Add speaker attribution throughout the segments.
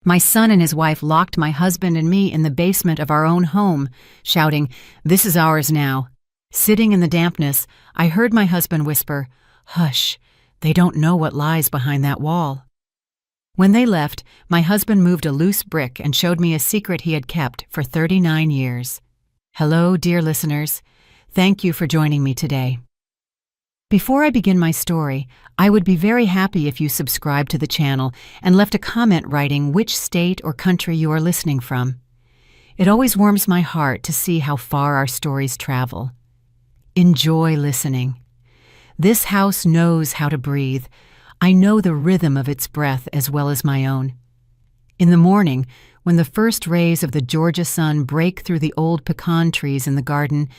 Speaker 1: My son and his wife locked my husband and me in the basement of our own home, shouting, "This is ours now." Sitting in the dampness, I heard my husband whisper, "Hush, they don't know what lies behind that wall." When they left, my husband moved a loose brick and showed me a secret he had kept for 39 years. Hello, dear listeners. Thank you for joining me today. Before I begin my story, I would be very happy if you subscribed to the channel and left a comment writing which state or country you are listening from. It always warms my heart to see how far our stories travel. Enjoy listening. This house knows how to breathe. I know the rhythm of its breath as well as my own. In the morning, when the first rays of the Georgia sun break through the old pecan trees in the garden,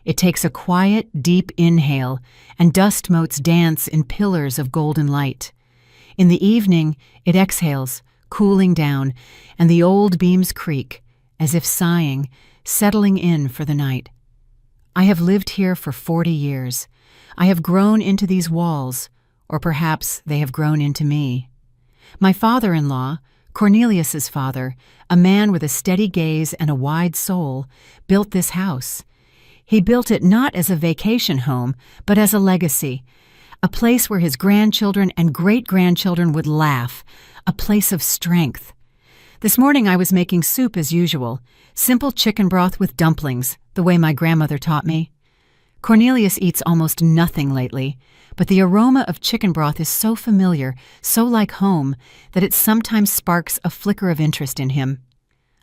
Speaker 1: it takes a quiet, deep inhale, and dust motes dance in pillars of golden light. In the evening, it exhales, cooling down, and the old beams creak, as if sighing, settling in for the night. I have lived here for 40 years. I have grown into these walls, or perhaps they have grown into me. My father-in-law, Cornelius's father, a man with a steady gaze and a wide soul, built this house. He built it not as a vacation home, but as a legacy, a place where his grandchildren and great-grandchildren would laugh, a place of strength. This morning I was making soup as usual, simple chicken broth with dumplings, the way my grandmother taught me. Cornelius eats almost nothing lately, but the aroma of chicken broth is so familiar, so like home, that it sometimes sparks a flicker of interest in him.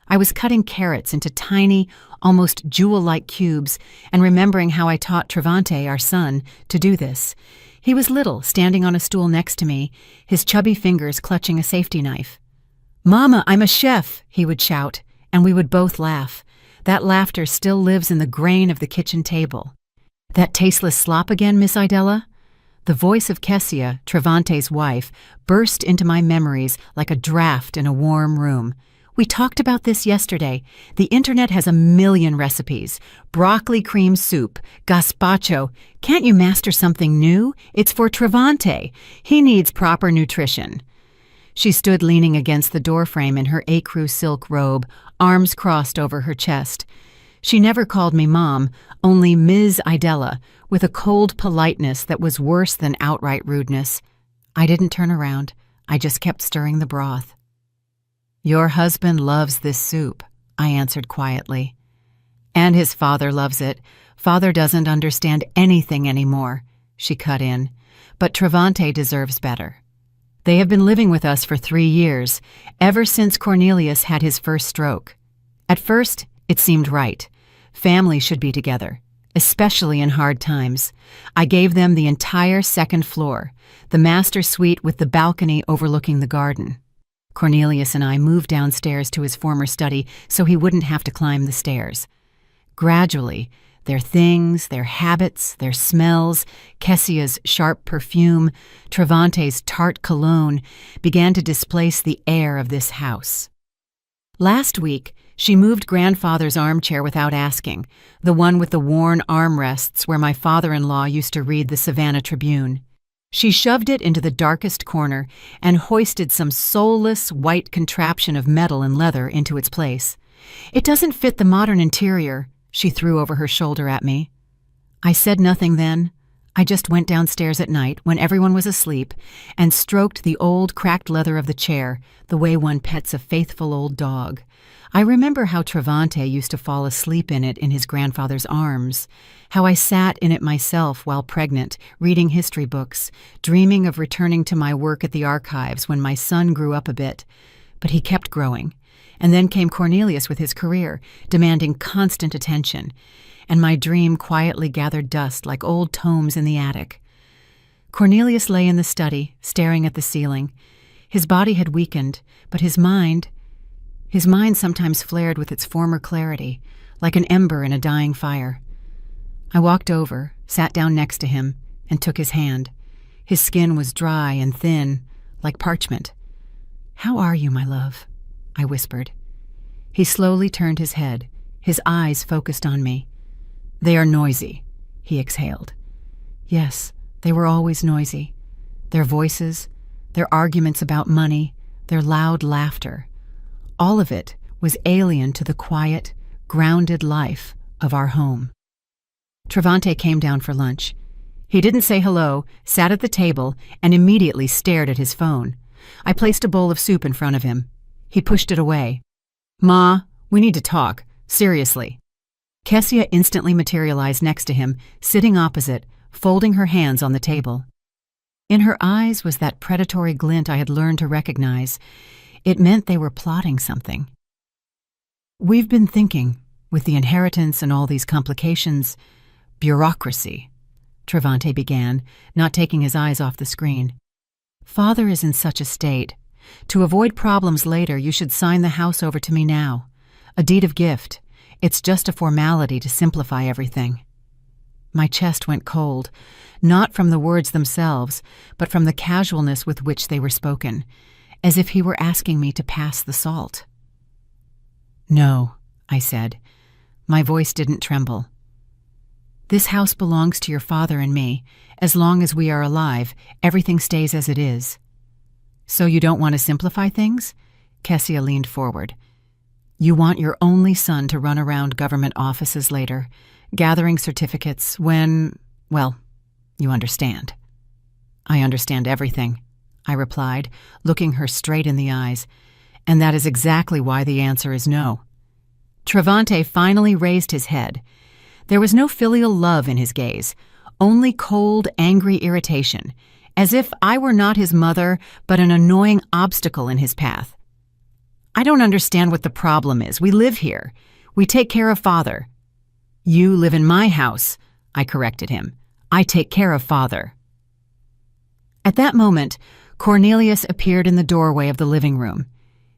Speaker 1: I was cutting carrots into tiny, almost jewel-like cubes and remembering how I taught Travante, our son, to do this. He was little, standing on a stool next to me, his chubby fingers clutching a safety knife. "Mama, I'm a chef," he would shout, and we would both laugh. That laughter still lives in the grain of the kitchen table. "That tasteless slop again, Miss Idella?" The voice of Kessia, Travante's wife, burst into my memories like a draft in a warm room. "We talked about this yesterday. The internet has a million recipes. Broccoli cream soup, gazpacho. Can't you master something new? It's for Travante. He needs proper nutrition." She stood leaning against the doorframe in her ecru silk robe, arms crossed over her chest. She never called me Mom, only Ms. Idella, with a cold politeness that was worse than outright rudeness. I didn't turn around. I just kept stirring the broth. "Your husband loves this soup," I answered quietly. "And his father loves it. Father doesn't understand anything anymore," she cut in. "But Travante deserves better. They have been living with us for 3 years, ever since Cornelius had his first stroke. At first, it seemed right. Family should be together, especially in hard times. I gave them the entire second floor, the master suite with the balcony overlooking the garden. Cornelius and I moved downstairs to his former study so he wouldn't have to climb the stairs. Gradually, their things, their habits, their smells, Kessia's sharp perfume, Travante's tart cologne, began to displace the air of this house. Last week, she moved grandfather's armchair without asking, the one with the worn armrests where my father-in-law used to read the Savannah Tribune. She shoved it into the darkest corner and hoisted some soulless white contraption of metal and leather into its place. "It doesn't fit the modern interior," she threw over her shoulder at me. I said nothing then. I just went downstairs at night when everyone was asleep and stroked the old cracked leather of the chair the way one pets a faithful old dog. I remember how Travante used to fall asleep in it in his grandfather's arms, how I sat in it myself while pregnant, reading history books, dreaming of returning to my work at the archives when my son grew up a bit. But he kept growing, and then came Cornelius with his career, demanding constant attention, and my dream quietly gathered dust like old tomes in the attic. Cornelius lay in the study, staring at the ceiling. His body had weakened, but his mind sometimes flared with its former clarity, like an ember in a dying fire. I walked over, sat down next to him, and took his hand. His skin was dry and thin, like parchment. "How are you, my love?" I whispered. He slowly turned his head, his eyes focused on me. "They are noisy," he exhaled. Yes, they were always noisy. Their voices, their arguments about money, their loud laughter, All of it was alien to the quiet, grounded life of our home. Travante came down for lunch. He didn't say hello, sat at the table, and immediately stared at his phone. I placed a bowl of soup in front of him. He pushed it away. "Ma, we need to talk. Seriously." Kessia instantly materialized next to him, sitting opposite, folding her hands on the table. In her eyes was that predatory glint I had learned to recognize. It meant they were plotting something. "We've been thinking, with the inheritance and all these complications, bureaucracy," Travante began, not taking his eyes off the screen. "Father is in such a state. To avoid problems later, you should sign the house over to me now. A deed of gift. It's just a formality to simplify everything." My chest went cold, not from the words themselves, but from the casualness with which they were spoken, as if he were asking me to pass the salt. "No," I said. My voice didn't tremble. "This house belongs to your father and me. As long as we are alive, everything stays as it is." "So you don't want to simplify things?" Kessia leaned forward. "You want your only son to run around government offices later, gathering certificates when, well, you understand." "I understand everything," I replied, looking her straight in the eyes, "and that is exactly why the answer is no." Travante finally raised his head. There was no filial love in his gaze, only cold, angry irritation, as if I were not his mother, but an annoying obstacle in his path. "I don't understand what the problem is. We live here. We take care of Father." "You live in my house," I corrected him. "I take care of Father." At that moment, Cornelius appeared in the doorway of the living room.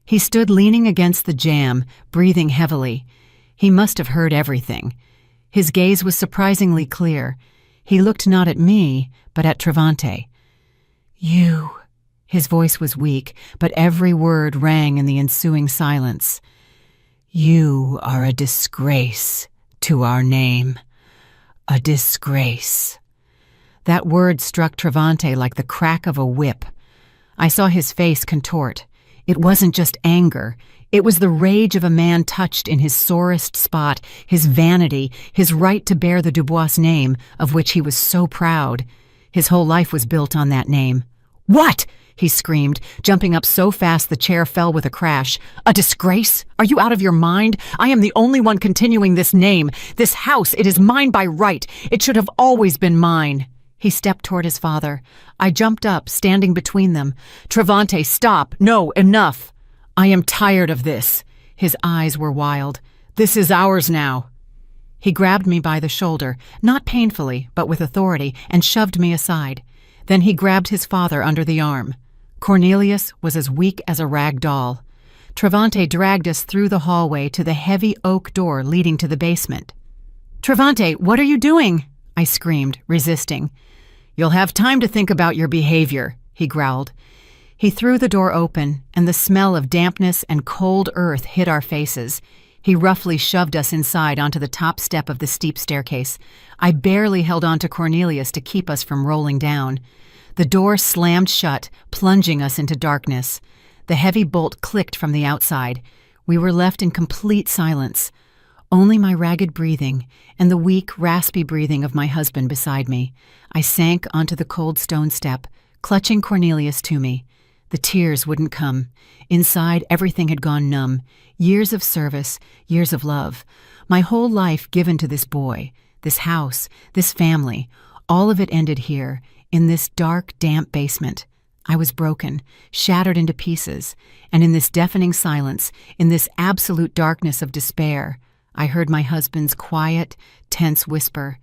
Speaker 1: He stood leaning against the jamb, breathing heavily. He must have heard everything. His gaze was surprisingly clear. He looked not at me, but at Travante. "You..." His voice was weak, but every word rang in the ensuing silence. "You are a disgrace to our name. A disgrace." That word struck Travante like the crack of a whip. I saw his face contort. It wasn't just anger. It was the rage of a man touched in his sorest spot, his vanity, his right to bear the Dubois name, of which he was so proud. His whole life was built on that name. "What?" he screamed, jumping up so fast the chair fell with a crash. "A disgrace? Are you out of your mind? I am the only one continuing this name. This house, it is mine by right. It should have always been mine." He stepped toward his father. I jumped up, standing between them. "Travante, stop! No, enough! I am tired of this." His eyes were wild. "This is ours now." He grabbed me by the shoulder, not painfully, but with authority, and shoved me aside. Then he grabbed his father under the arm. Cornelius was as weak as a rag doll. Travante dragged us through the hallway to the heavy oak door leading to the basement. "Travante, what are you doing?" I screamed, resisting. "You'll have time to think about your behavior," he growled. He threw the door open, and the smell of dampness and cold earth hit our faces. He roughly shoved us inside onto the top step of the steep staircase. I barely held on to Cornelius to keep us from rolling down. The door slammed shut, plunging us into darkness. The heavy bolt clicked from the outside. We were left in complete silence. Only my ragged breathing and the weak, raspy breathing of my husband beside me. I sank onto the cold stone step, clutching Cornelius to me. The tears wouldn't come. Inside, everything had gone numb. Years of service, years of love. My whole life given to this boy, this house, this family. All of it ended here, in this dark, damp basement. I was broken, shattered into pieces, and in this deafening silence, in this absolute darkness of despair, I heard my husband's quiet, tense whisper.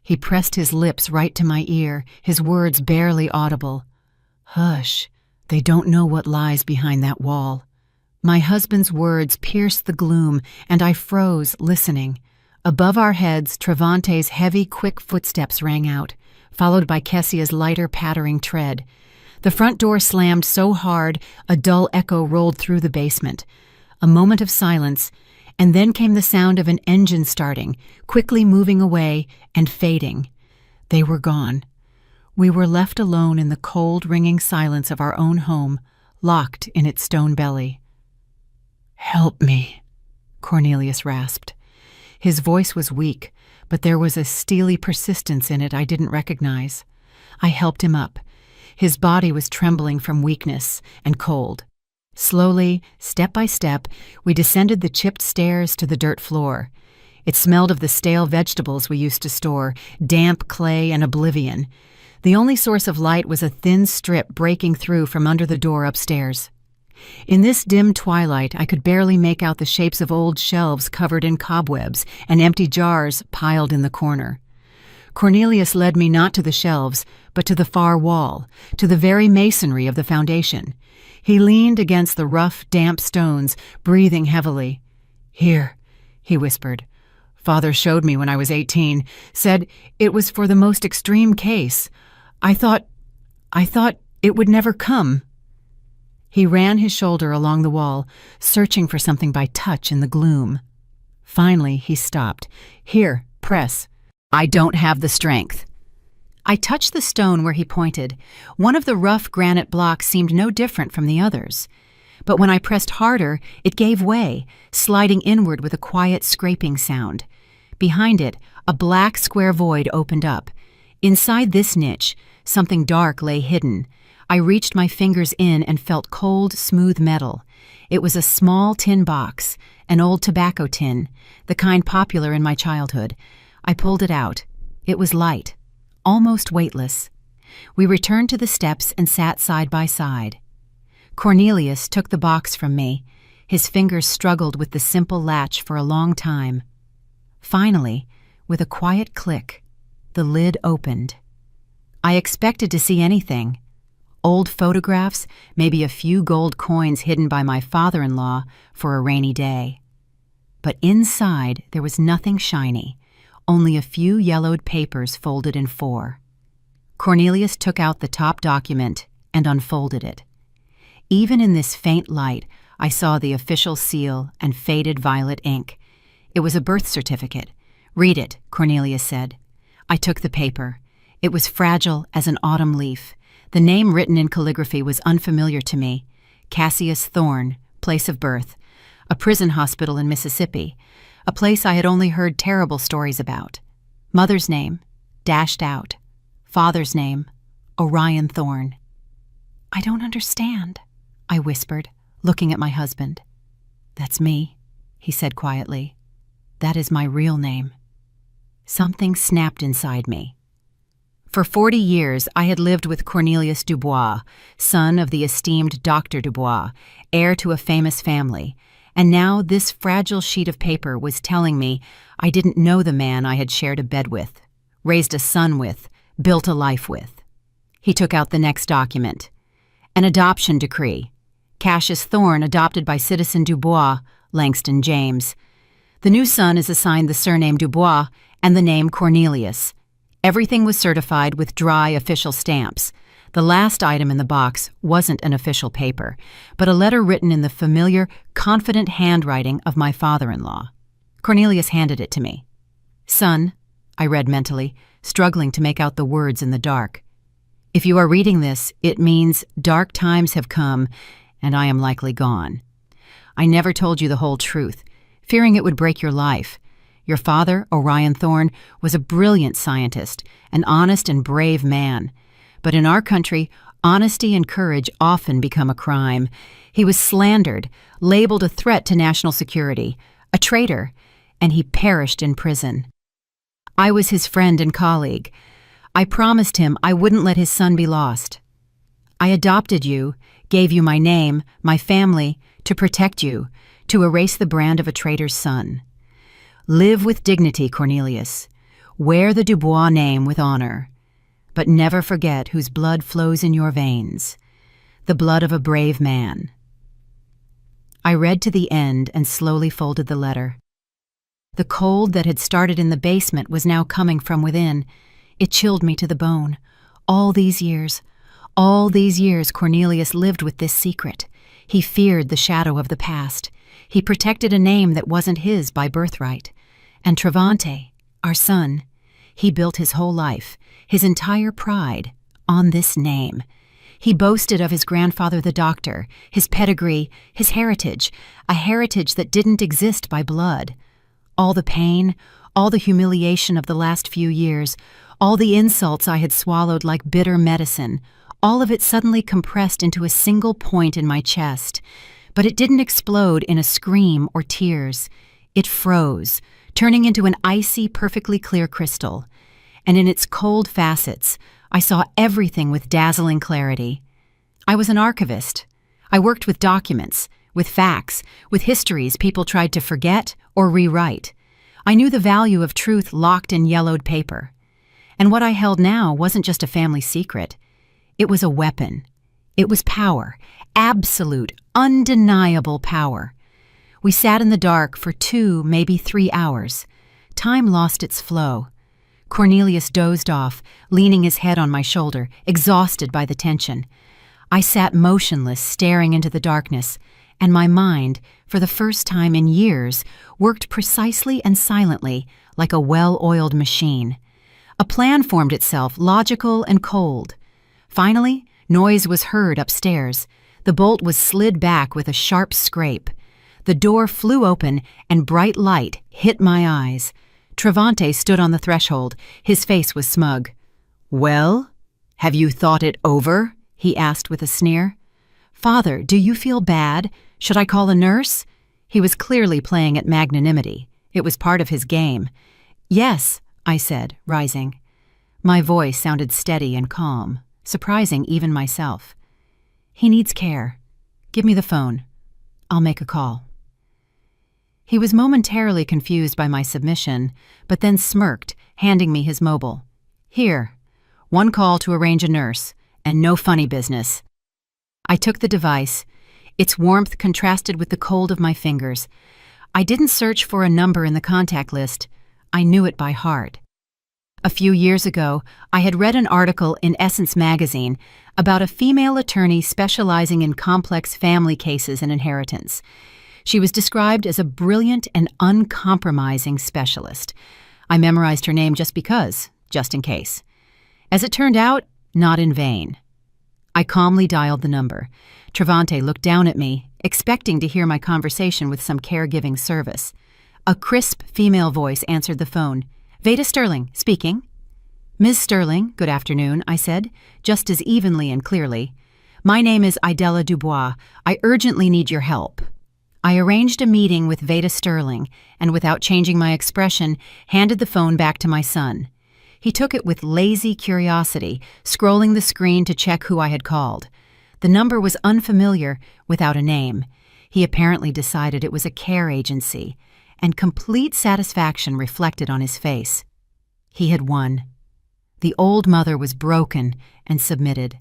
Speaker 1: He pressed his lips right to my ear, his words barely audible. "Hush, they don't know what lies behind that wall." My husband's words pierced the gloom, and I froze, listening. Above our heads, Travante's heavy, quick footsteps rang out, followed by Kessia's lighter, pattering tread. The front door slammed so hard, a dull echo rolled through the basement. A moment of silence, and then came the sound of an engine starting, quickly moving away and fading. They were gone. We were left alone in the cold, ringing silence of our own home, locked in its stone belly. "Help me," Cornelius rasped. His voice was weak, but there was a steely persistence in it I didn't recognize. I helped him up. His body was trembling from weakness and cold. Slowly, step by step, we descended the chipped stairs to the dirt floor. It smelled of the stale vegetables we used to store, damp clay and oblivion. The only source of light was a thin strip breaking through from under the door upstairs. In this dim twilight, I could barely make out the shapes of old shelves covered in cobwebs and empty jars piled in the corner. Cornelius led me not to the shelves, but to the far wall, to the very masonry of the foundation. He leaned against the rough, damp stones, breathing heavily. "Here," he whispered. "Father showed me when I was 18, said it was for the most extreme case. I thought it would never come." He ran his shoulder along the wall, searching for something by touch in the gloom. Finally, he stopped. "Here, press." "I don't have the strength." I touched the stone where he pointed. One of the rough granite blocks seemed no different from the others. But when I pressed harder, it gave way, sliding inward with a quiet scraping sound. Behind it, a black square void opened up. Inside this niche, something dark lay hidden. I reached my fingers in and felt cold, smooth metal. It was a small tin box, an old tobacco tin, the kind popular in my childhood. I pulled it out. It was light, almost weightless. We returned to the steps and sat side by side. Cornelius took the box from me. His fingers struggled with the simple latch for a long time. Finally, with a quiet click, the lid opened. I expected to see anything. Old photographs, maybe a few gold coins hidden by my father-in-law for a rainy day. But inside there was nothing shiny, only a few yellowed papers folded in four. Cornelius took out the top document and unfolded it. Even in this faint light, I saw the official seal and faded violet ink. It was a birth certificate. "Read it," Cornelius said. I took the paper. It was fragile as an autumn leaf. The name written in calligraphy was unfamiliar to me. Cassius Thorne, place of birth. A prison hospital in Mississippi. A place I had only heard terrible stories about. Mother's name, dashed out. Father's name, Orion Thorne. "I don't understand," I whispered, looking at my husband. "That's me," he said quietly. "That is my real name." Something snapped inside me. For 40 years, I had lived with Cornelius Dubois, son of the esteemed Dr. Dubois, heir to a famous family, and now this fragile sheet of paper was telling me I didn't know the man I had shared a bed with, raised a son with, built a life with. He took out the next document. An adoption decree. Cassius Thorne adopted by citizen Dubois, Langston James. The new son is assigned the surname Dubois and the name Cornelius. Everything was certified with dry official stamps. The last item in the box wasn't an official paper, but a letter written in the familiar, confident handwriting of my father-in-law. Cornelius handed it to me. "Son," I read mentally, struggling to make out the words in the dark. "If you are reading this, it means dark times have come, and I am likely gone. I never told you the whole truth, fearing it would break your life. Your father, Orion Thorne, was a brilliant scientist, an honest and brave man. But in our country, honesty and courage often become a crime. He was slandered, labeled a threat to national security, a traitor, and he perished in prison. I was his friend and colleague. I promised him I wouldn't let his son be lost. I adopted you, gave you my name, my family, to protect you, to erase the brand of a traitor's son. Live with dignity, Cornelius. Wear the Dubois name with honor. But never forget whose blood flows in your veins. The blood of a brave man." I read to the end and slowly folded the letter. The cold that had started in the basement was now coming from within. It chilled me to the bone. All these years Cornelius lived with this secret. He feared the shadow of the past. He protected a name that wasn't his by birthright. And Travante, our son, he built his whole life, his entire pride, on this name. He boasted of his grandfather the doctor, his pedigree, his heritage, a heritage that didn't exist by blood. All the pain, all the humiliation of the last few years, all the insults I had swallowed like bitter medicine, all of it suddenly compressed into a single point in my chest. But it didn't explode in a scream or tears. It froze, turning into an icy, perfectly clear crystal. And in its cold facets, I saw everything with dazzling clarity. I was an archivist. I worked with documents, with facts, with histories people tried to forget or rewrite. I knew the value of truth locked in yellowed paper. And what I held now wasn't just a family secret. It was a weapon. It was power, absolute, undeniable power. We sat in the dark for 2, maybe 3 hours. Time lost its flow. Cornelius dozed off, leaning his head on my shoulder, exhausted by the tension. I sat motionless, staring into the darkness, and my mind, for the first time in years, worked precisely and silently, like a well-oiled machine. A plan formed itself, logical and cold. Finally, noise was heard upstairs. The bolt was slid back with a sharp scrape. The door flew open, and bright light hit my eyes. Travante stood on the threshold. His face was smug. "Well, have you thought it over?" he asked with a sneer. "Father, do you feel bad? Should I call a nurse?" He was clearly playing at magnanimity. It was part of his game. "Yes," I said, rising. My voice sounded steady and calm, surprising even myself. "He needs care. Give me the phone. I'll make a call." He was momentarily confused by my submission, but then smirked, handing me his mobile. "Here, 1 call to arrange a nurse, and no funny business." I took the device. Its warmth contrasted with the cold of my fingers. I didn't search for a number in the contact list. I knew it by heart. A few years ago, I had read an article in Essence magazine about a female attorney specializing in complex family cases and inheritance. She was described as a brilliant and uncompromising specialist. I memorized her name just because, just in case. As it turned out, not in vain. I calmly dialed the number. Travante looked down at me, expecting to hear my conversation with some caregiving service. A crisp female voice answered the phone. "Veda Sterling, speaking." "Ms. Sterling, good afternoon," I said, just as evenly and clearly. "My name is Idella Dubois. I urgently need your help." I arranged a meeting with Veda Sterling, and without changing my expression, handed the phone back to my son. He took it with lazy curiosity, scrolling the screen to check who I had called. The number was unfamiliar, without a name. He apparently decided it was a care agency, and complete satisfaction reflected on his face. He had won. The old mother was broken and submitted.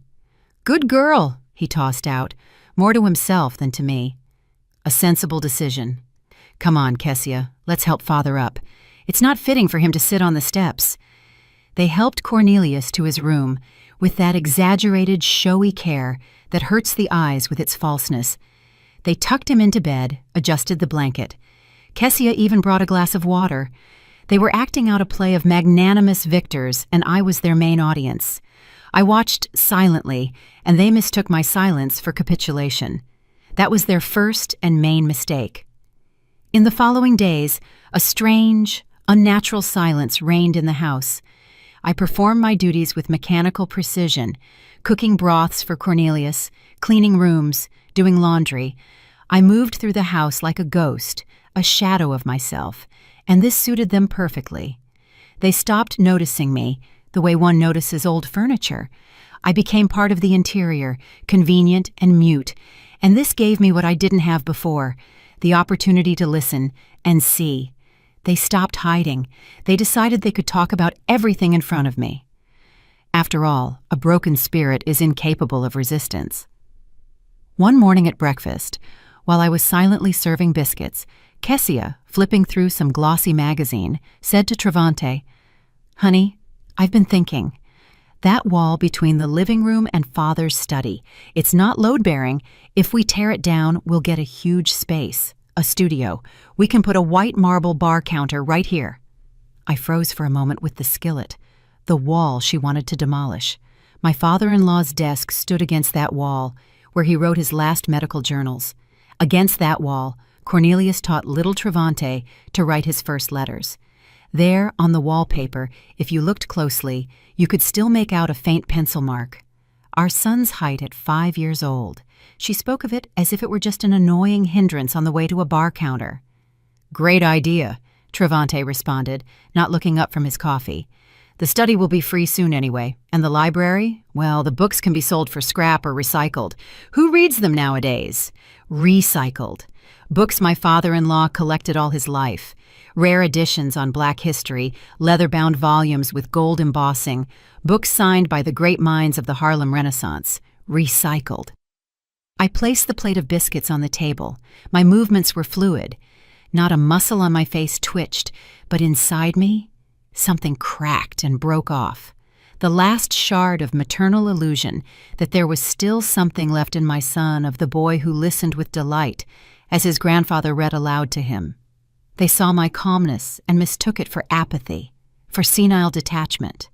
Speaker 1: "Good girl," he tossed out, more to himself than to me. A sensible decision. "Come on, Kessia, let's help Father up. It's not fitting for him to sit on the steps." They helped Cornelius to his room with that exaggerated, showy care that hurts the eyes with its falseness. They tucked him into bed, adjusted the blanket. Kessia even brought a glass of water. They were acting out a play of magnanimous victors, and I was their main audience. I watched silently, and they mistook my silence for capitulation. That was their first and main mistake. In the following days, a strange, unnatural silence reigned in the house. I performed my duties with mechanical precision, cooking broths for Cornelius, cleaning rooms, doing laundry. I moved through the house like a ghost, a shadow of myself, and this suited them perfectly. They stopped noticing me, the way one notices old furniture. I became part of the interior, convenient and mute, and this gave me what I didn't have before, the opportunity to listen and see. They stopped hiding. They decided they could talk about everything in front of me. After all, a broken spirit is incapable of resistance. One morning at breakfast, while I was silently serving biscuits, Kessia, flipping through some glossy magazine, said to Travante, "Honey, I've been thinking. That wall between the living room and Father's study, it's not load-bearing. If we tear it down, we'll get a huge space, a studio. We can put a white marble bar counter right here." I froze for a moment with the skillet. The wall she wanted to demolish. My father-in-law's desk stood against that wall, where he wrote his last medical journals. Against that wall, Cornelius taught little Travante to write his first letters. There, on the wallpaper, if you looked closely, you could still make out a faint pencil mark. Our son's height at 5 years old. She spoke of it as if it were just an annoying hindrance on the way to a bar counter. "Great idea," Travante responded, not looking up from his coffee. "The study will be free soon anyway, and the library? Well, the books can be sold for scrap or recycled. Who reads them nowadays? Recycled. Books my father-in-law collected all his life. Rare editions on Black history, leather-bound volumes with gold embossing, books signed by the great minds of the Harlem Renaissance. Recycled." I placed the plate of biscuits on the table. My movements were fluid. Not a muscle on my face twitched, but inside me, something cracked and broke off. The last shard of maternal illusion that there was still something left in my son of the boy who listened with delight as his grandfather read aloud to him. They saw my calmness and mistook it for apathy, for senile detachment.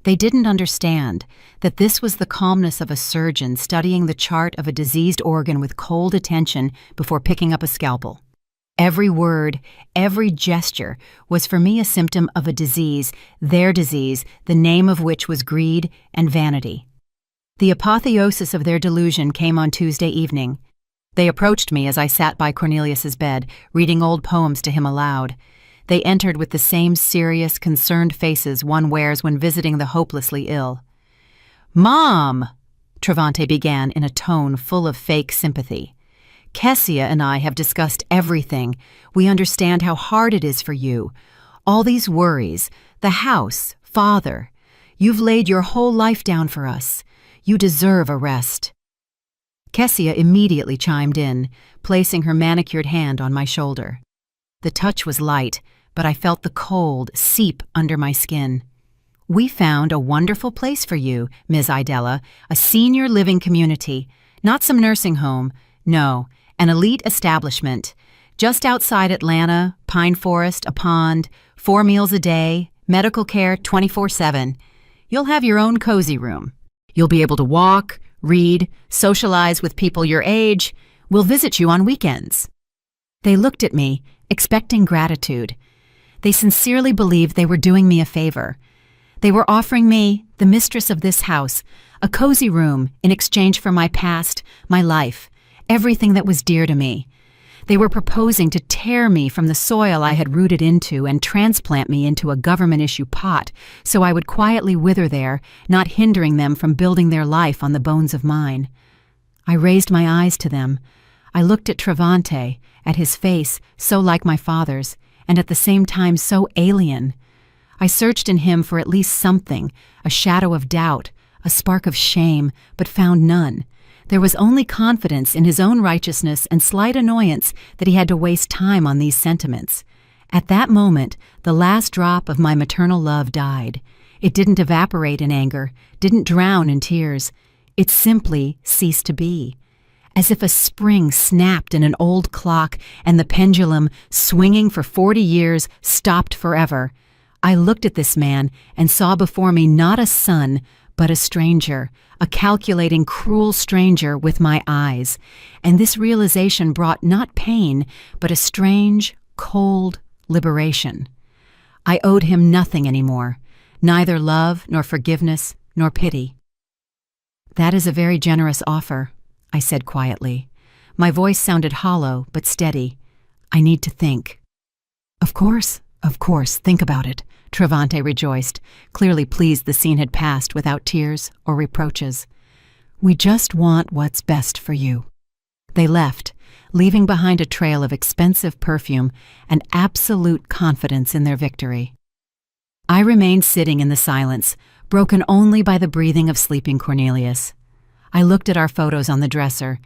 Speaker 1: They didn't understand that this was the calmness of a surgeon studying the chart of a diseased organ with cold attention before picking up a scalpel. Every word, every gesture was for me a symptom of a disease, their disease, the name of which was greed and vanity. The apotheosis of their delusion came on Tuesday evening. They approached me as I sat by Cornelius's bed, reading old poems to him aloud. They entered with the same serious, concerned faces one wears when visiting the hopelessly ill. "Mom," Travante began in a tone full of fake sympathy. "Kessia and I have discussed everything. We understand how hard it is for you. All these worries, the house, father. You've laid your whole life down for us. You deserve a rest." Kessia immediately chimed in, placing her manicured hand on my shoulder. The touch was light, but I felt the cold seep under my skin. "We found a wonderful place for you, Ms. Idella, a senior living community, not some nursing home, no, an elite establishment. Just outside Atlanta, pine forest, a pond, 4 meals a day, medical care 24/7. You'll have your own cozy room. You'll be able to walk, read, socialize with people your age. We'll visit you on weekends." They looked at me, expecting gratitude. They sincerely believed they were doing me a favor. They were offering me, the mistress of this house, a cozy room in exchange for my past, my life, everything that was dear to me. They were proposing to tear me from the soil I had rooted into and transplant me into a government-issue pot so I would quietly wither there, not hindering them from building their life on the bones of mine. I raised my eyes to them. I looked at Travante, at his face so like my father's, and at the same time so alien. I searched in him for at least something, a shadow of doubt, a spark of shame, but found none. There was only confidence in his own righteousness and slight annoyance that he had to waste time on these sentiments. At that moment, the last drop of my maternal love died. It didn't evaporate in anger, didn't drown in tears. It simply ceased to be. As if a spring snapped in an old clock and the pendulum, swinging for 40 years, stopped forever. I looked at this man and saw before me not a son, but a stranger, a calculating, cruel stranger with my eyes. And this realization brought not pain, but a strange, cold liberation. I owed him nothing anymore, neither love nor forgiveness nor pity. "That is a very generous offer," I said quietly. My voice sounded hollow but steady. "I need to think." Of course, think about it," Travante rejoiced, clearly pleased the scene had passed without tears or reproaches. "We just want what's best for you." They left, leaving behind a trail of expensive perfume and absolute confidence in their victory. I remained sitting in the silence, broken only by the breathing of sleeping Cornelius. I looked at our photos on the dresser.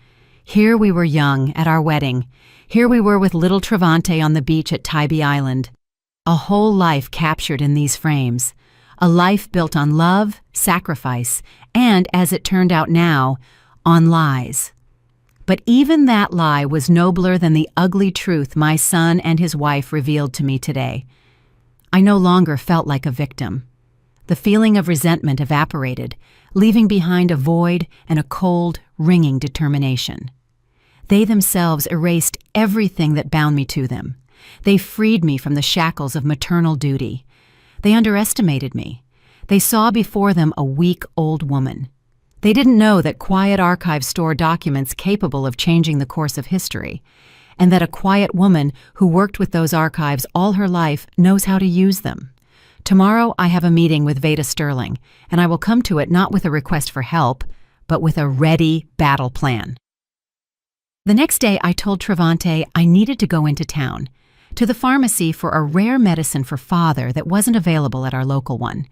Speaker 1: Here we were young, at our wedding. Here we were with little Travante on the beach at Tybee Island. A whole life captured in these frames. A life built on love, sacrifice, and, as it turned out now, on lies. But even that lie was nobler than the ugly truth my son and his wife revealed to me today. I no longer felt like a victim. The feeling of resentment evaporated. leaving behind a void and a cold, ringing determination. They themselves erased everything that bound me to them. They freed me from the shackles of maternal duty. They underestimated me. They saw before them a weak old woman. They didn't know that quiet archives store documents capable of changing the course of history, and that a quiet woman who worked with those archives all her life knows how to use them. Tomorrow I have a meeting with Veda Sterling, and I will come to it not with a request for help, but with a ready battle plan. The next day I told Travante I needed to go into town, to the pharmacy for a rare medicine for father that wasn't available at our local one.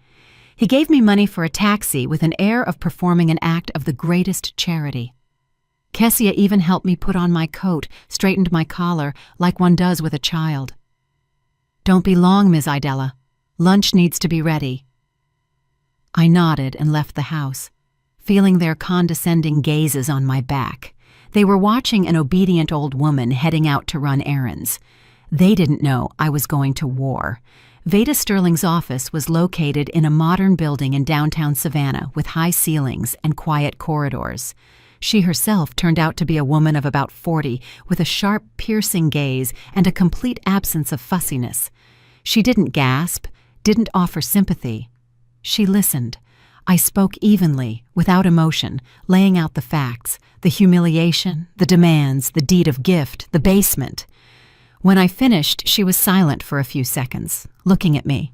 Speaker 1: He gave me money for a taxi with an air of performing an act of the greatest charity. Kessia even helped me put on my coat, straightened my collar, like one does with a child. "Don't be long, Ms. Idella. Lunch needs to be ready." I nodded and left the house, feeling their condescending gazes on my back. They were watching an obedient old woman heading out to run errands. They didn't know I was going to war. Veda Sterling's office was located in a modern building in downtown Savannah with high ceilings and quiet corridors. She herself turned out to be a woman of about 40 with a sharp, piercing gaze and a complete absence of fussiness. She didn't gasp, didn't offer sympathy. She listened. I spoke evenly, without emotion, laying out the facts, the humiliation, the demands, the deed of gift, the basement. When I finished, she was silent for a few seconds, looking at me.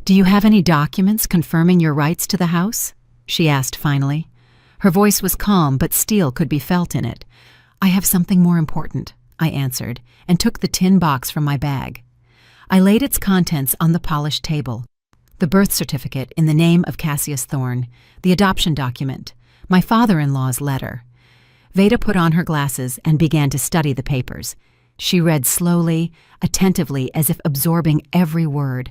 Speaker 1: "Do you have any documents confirming your rights to the house?" she asked finally. Her voice was calm, but steel could be felt in it. "I have something more important," I answered, and took the tin box from my bag. I laid its contents on the polished table. The birth certificate in the name of Cassius Thorne, the adoption document, my father-in-law's letter. Veda put on her glasses and began to study the papers. She read slowly, attentively, as if absorbing every word.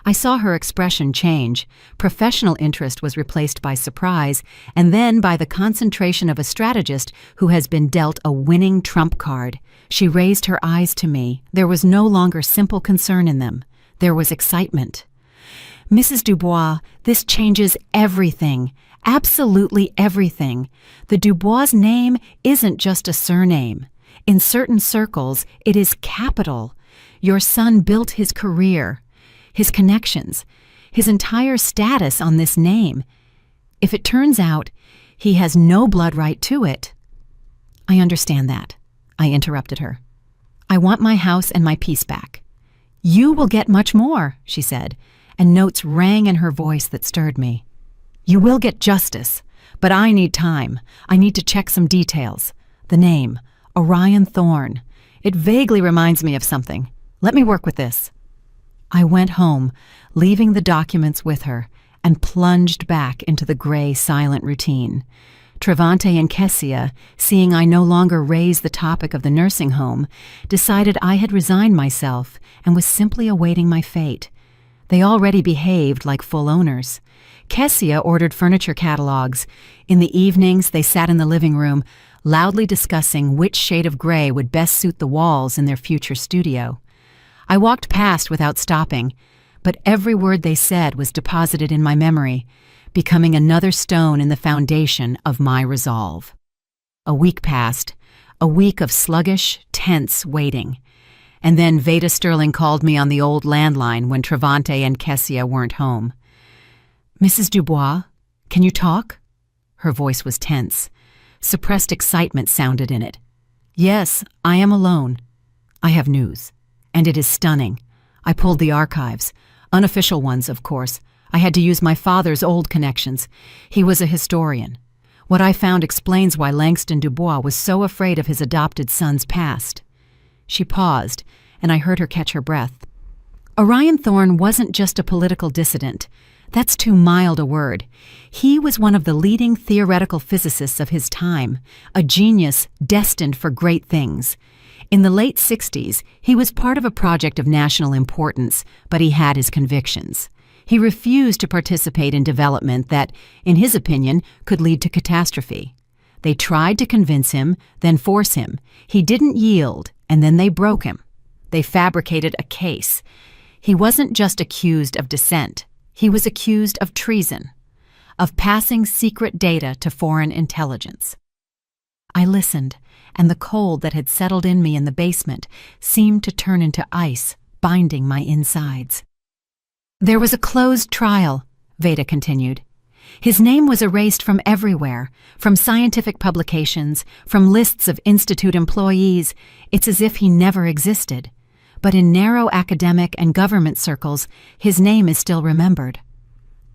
Speaker 1: I saw her expression change. Professional interest was replaced by surprise, and then by the concentration of a strategist who has been dealt a winning trump card. She raised her eyes to me. There was no longer simple concern in them. There was excitement. "Mrs. Dubois, this changes everything. Absolutely everything. The Dubois name isn't just a surname. In certain circles, it is capital. Your son built his career, his connections, his entire status on this name. If it turns out he has no blood right to it—" "I understand that," I interrupted her. "I want my house and my peace back." "You will get much more," she said, and notes rang in her voice that stirred me. "You will get justice, but I need time. I need to check some details. The name, Orion Thorne. It vaguely reminds me of something. Let me work with this." I went home, leaving the documents with her, and plunged back into the gray, silent routine. Travante and Kessia, seeing I no longer raised the topic of the nursing home, decided I had resigned myself and was simply awaiting my fate. They already behaved like full owners. Kessia ordered furniture catalogs. In the evenings, they sat in the living room, loudly discussing which shade of gray would best suit the walls in their future studio. I walked past without stopping, but every word they said was deposited in my memory, becoming another stone in the foundation of my resolve. A week passed, a week of sluggish, tense waiting. And then Veda Sterling called me on the old landline when Travante and Kessia weren't home. "Mrs. Dubois, can you talk?" Her voice was tense. Suppressed excitement sounded in it. "Yes, I am alone. I have news, and it is stunning. I pulled the archives, unofficial ones, of course. I had to use my father's old connections. He was a historian. What I found explains why Langston Dubois was so afraid of his adopted son's past." She paused, and I heard her catch her breath. Orion Thorne wasn't just a political dissident. That's too mild a word. He was one of the leading theoretical physicists of his time, a genius destined for great things. In the late 60s, he was part of a project of national importance, but he had his convictions. He refused to participate in development that, in his opinion, could lead to catastrophe. They tried to convince him, then force him. He didn't yield, and then they broke him. They fabricated a case. He wasn't just accused of dissent. He was accused of treason. of passing secret data to foreign intelligence. I listened, and the cold that had settled in me in the basement seemed to turn into ice, binding my insides. There was a closed trial, Veda continued. His name was erased from everywhere, from scientific publications, from lists of institute employees. It's as if he never existed. But in narrow academic and government circles, his name is still remembered.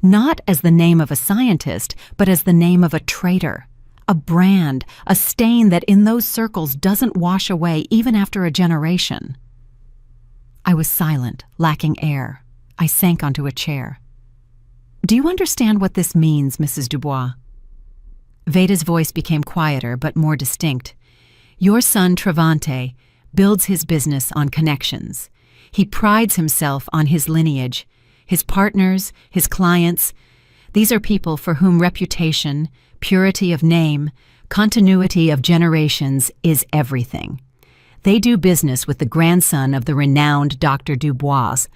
Speaker 1: Not as the name of a scientist, but as the name of a traitor, a brand, a stain that in those circles doesn't wash away even after a generation. I was silent, lacking air. I sank onto a chair. Do you understand what this means, Mrs. Dubois? Veda's voice became quieter but more distinct. Your son, Travante, builds his business on connections. He prides himself on his lineage, his partners, his clients. These are people for whom reputation, purity of name, continuity of generations is everything. They do business with the grandson of the renowned Dr. Dubois.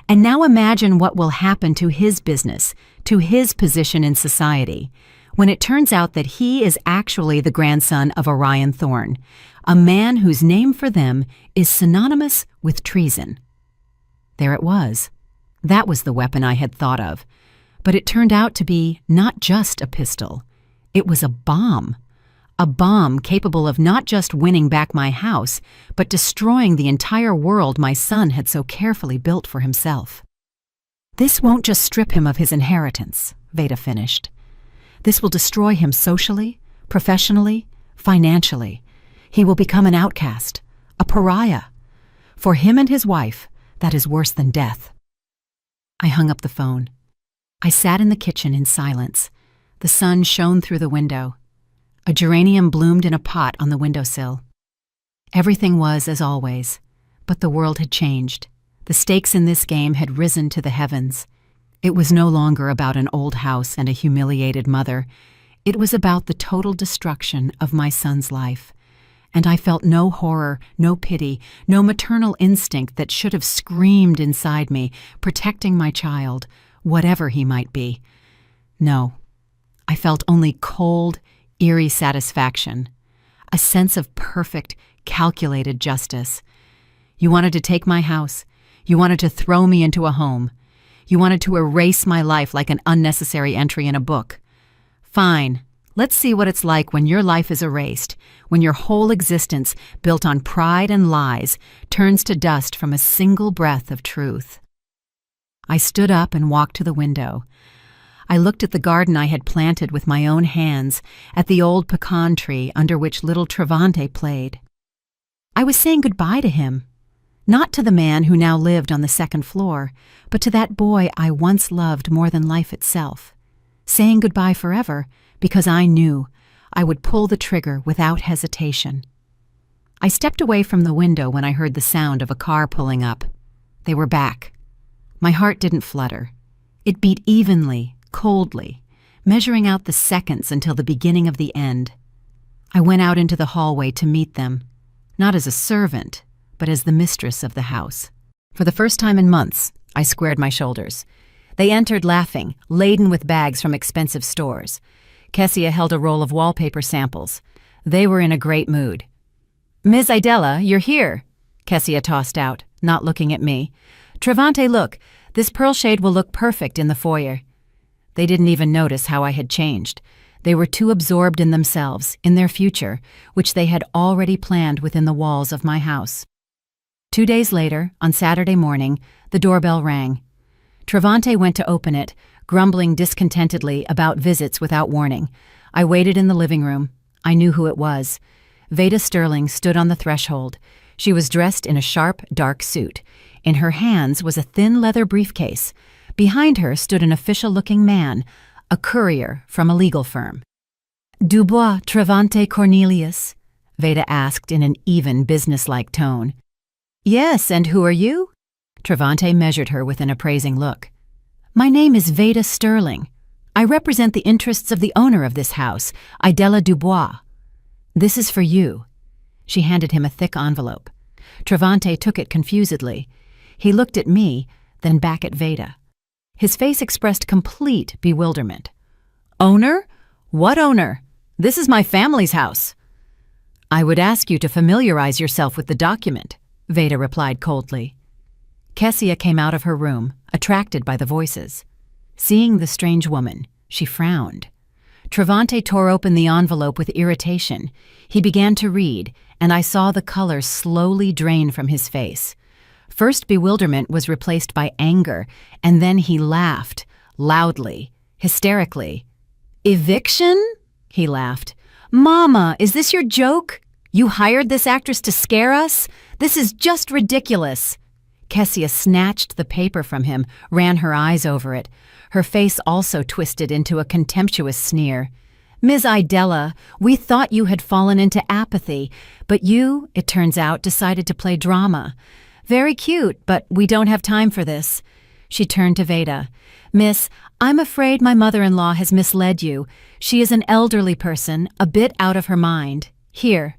Speaker 1: And now imagine what will happen to his business, to his position in society, when it turns out that he is actually the grandson of Orion Thorne, a man whose name for them is synonymous with treason. There it was. That was the weapon I had thought of. But it turned out to be not just a pistol. It was a bomb capable of not just winning back my house, but destroying the entire world my son had so carefully built for himself. This won't just strip him of his inheritance, Veda finished. This will destroy him socially, professionally, financially. He will become an outcast, a pariah. For him and his wife, that is worse than death. I hung up the phone. I sat in the kitchen in silence. The sun shone through the window. A geranium bloomed in a pot on the windowsill. Everything was as always, but the world had changed. The stakes in this game had risen to the heavens. It was no longer about an old house and a humiliated mother. It was about the total destruction of my son's life. And I felt no horror, no pity, no maternal instinct that should have screamed inside me, protecting my child, whatever he might be. No, I felt only cold, eerie satisfaction, a sense of perfect, calculated justice. You wanted to take my house. You wanted to throw me into a home. You wanted to erase my life like an unnecessary entry in a book. Fine, let's see what it's like when your life is erased, when your whole existence, built on pride and lies, turns to dust from a single breath of truth. I stood up and walked to the window. I looked at the garden I had planted with my own hands, at the old pecan tree under which little Travante played. I was saying goodbye to him, not to the man who now lived on the second floor, but to that boy I once loved more than life itself. Saying goodbye forever because I knew I would pull the trigger without hesitation. I stepped away from the window when I heard the sound of a car pulling up. They were back. My heart didn't flutter. It beat evenly, coldly, measuring out the seconds until the beginning of the end. I went out into the hallway to meet them, not as a servant, but as the mistress of the house. For the first time in months, I squared my shoulders. They entered laughing, laden with bags from expensive stores. Kessia held a roll of wallpaper samples. They were in a great mood. "Ms. Idella, you're here," Kessia tossed out, not looking at me. "Travante, look, this pearl shade will look perfect in the foyer." They didn't even notice how I had changed. They were too absorbed in themselves, in their future, which they had already planned within the walls of my house. 2 days later, on Saturday morning, the doorbell rang. Travante went to open it, grumbling discontentedly about visits without warning. I waited in the living room. I knew who it was. Veda Sterling stood on the threshold. She was dressed in a sharp, dark suit. In her hands was a thin leather briefcase. Behind her stood an official-looking man, a courier from a legal firm. "Dubois Travante Cornelius?" Veda asked in an even, businesslike tone. "Yes, and who are you?" Travante measured her with an appraising look. "My name is Veda Sterling. I represent the interests of the owner of this house, Idella Dubois. This is for you." She handed him a thick envelope. Travante took it confusedly. He looked at me, then back at Veda. His face expressed complete bewilderment. Owner? What owner? This is my family's house. I would ask you to familiarize yourself with the document, Veda replied coldly. Kessia came out of her room, attracted by the voices. Seeing the strange woman, she frowned. Travante tore open the envelope with irritation. He began to read, and I saw the color slowly drain from his face. First bewilderment was replaced by anger, and then he laughed, loudly, hysterically. Eviction? He laughed. Mama, is this your joke? You hired this actress to scare us? This is just ridiculous. Kessia snatched the paper from him, ran her eyes over it. Her face also twisted into a contemptuous sneer. Ms. Idella, we thought you had fallen into apathy, but you, it turns out, decided to play drama. Very cute, but we don't have time for this. She turned to Veda. Miss, I'm afraid my mother-in-law has misled you. She is an elderly person, a bit out of her mind. Here.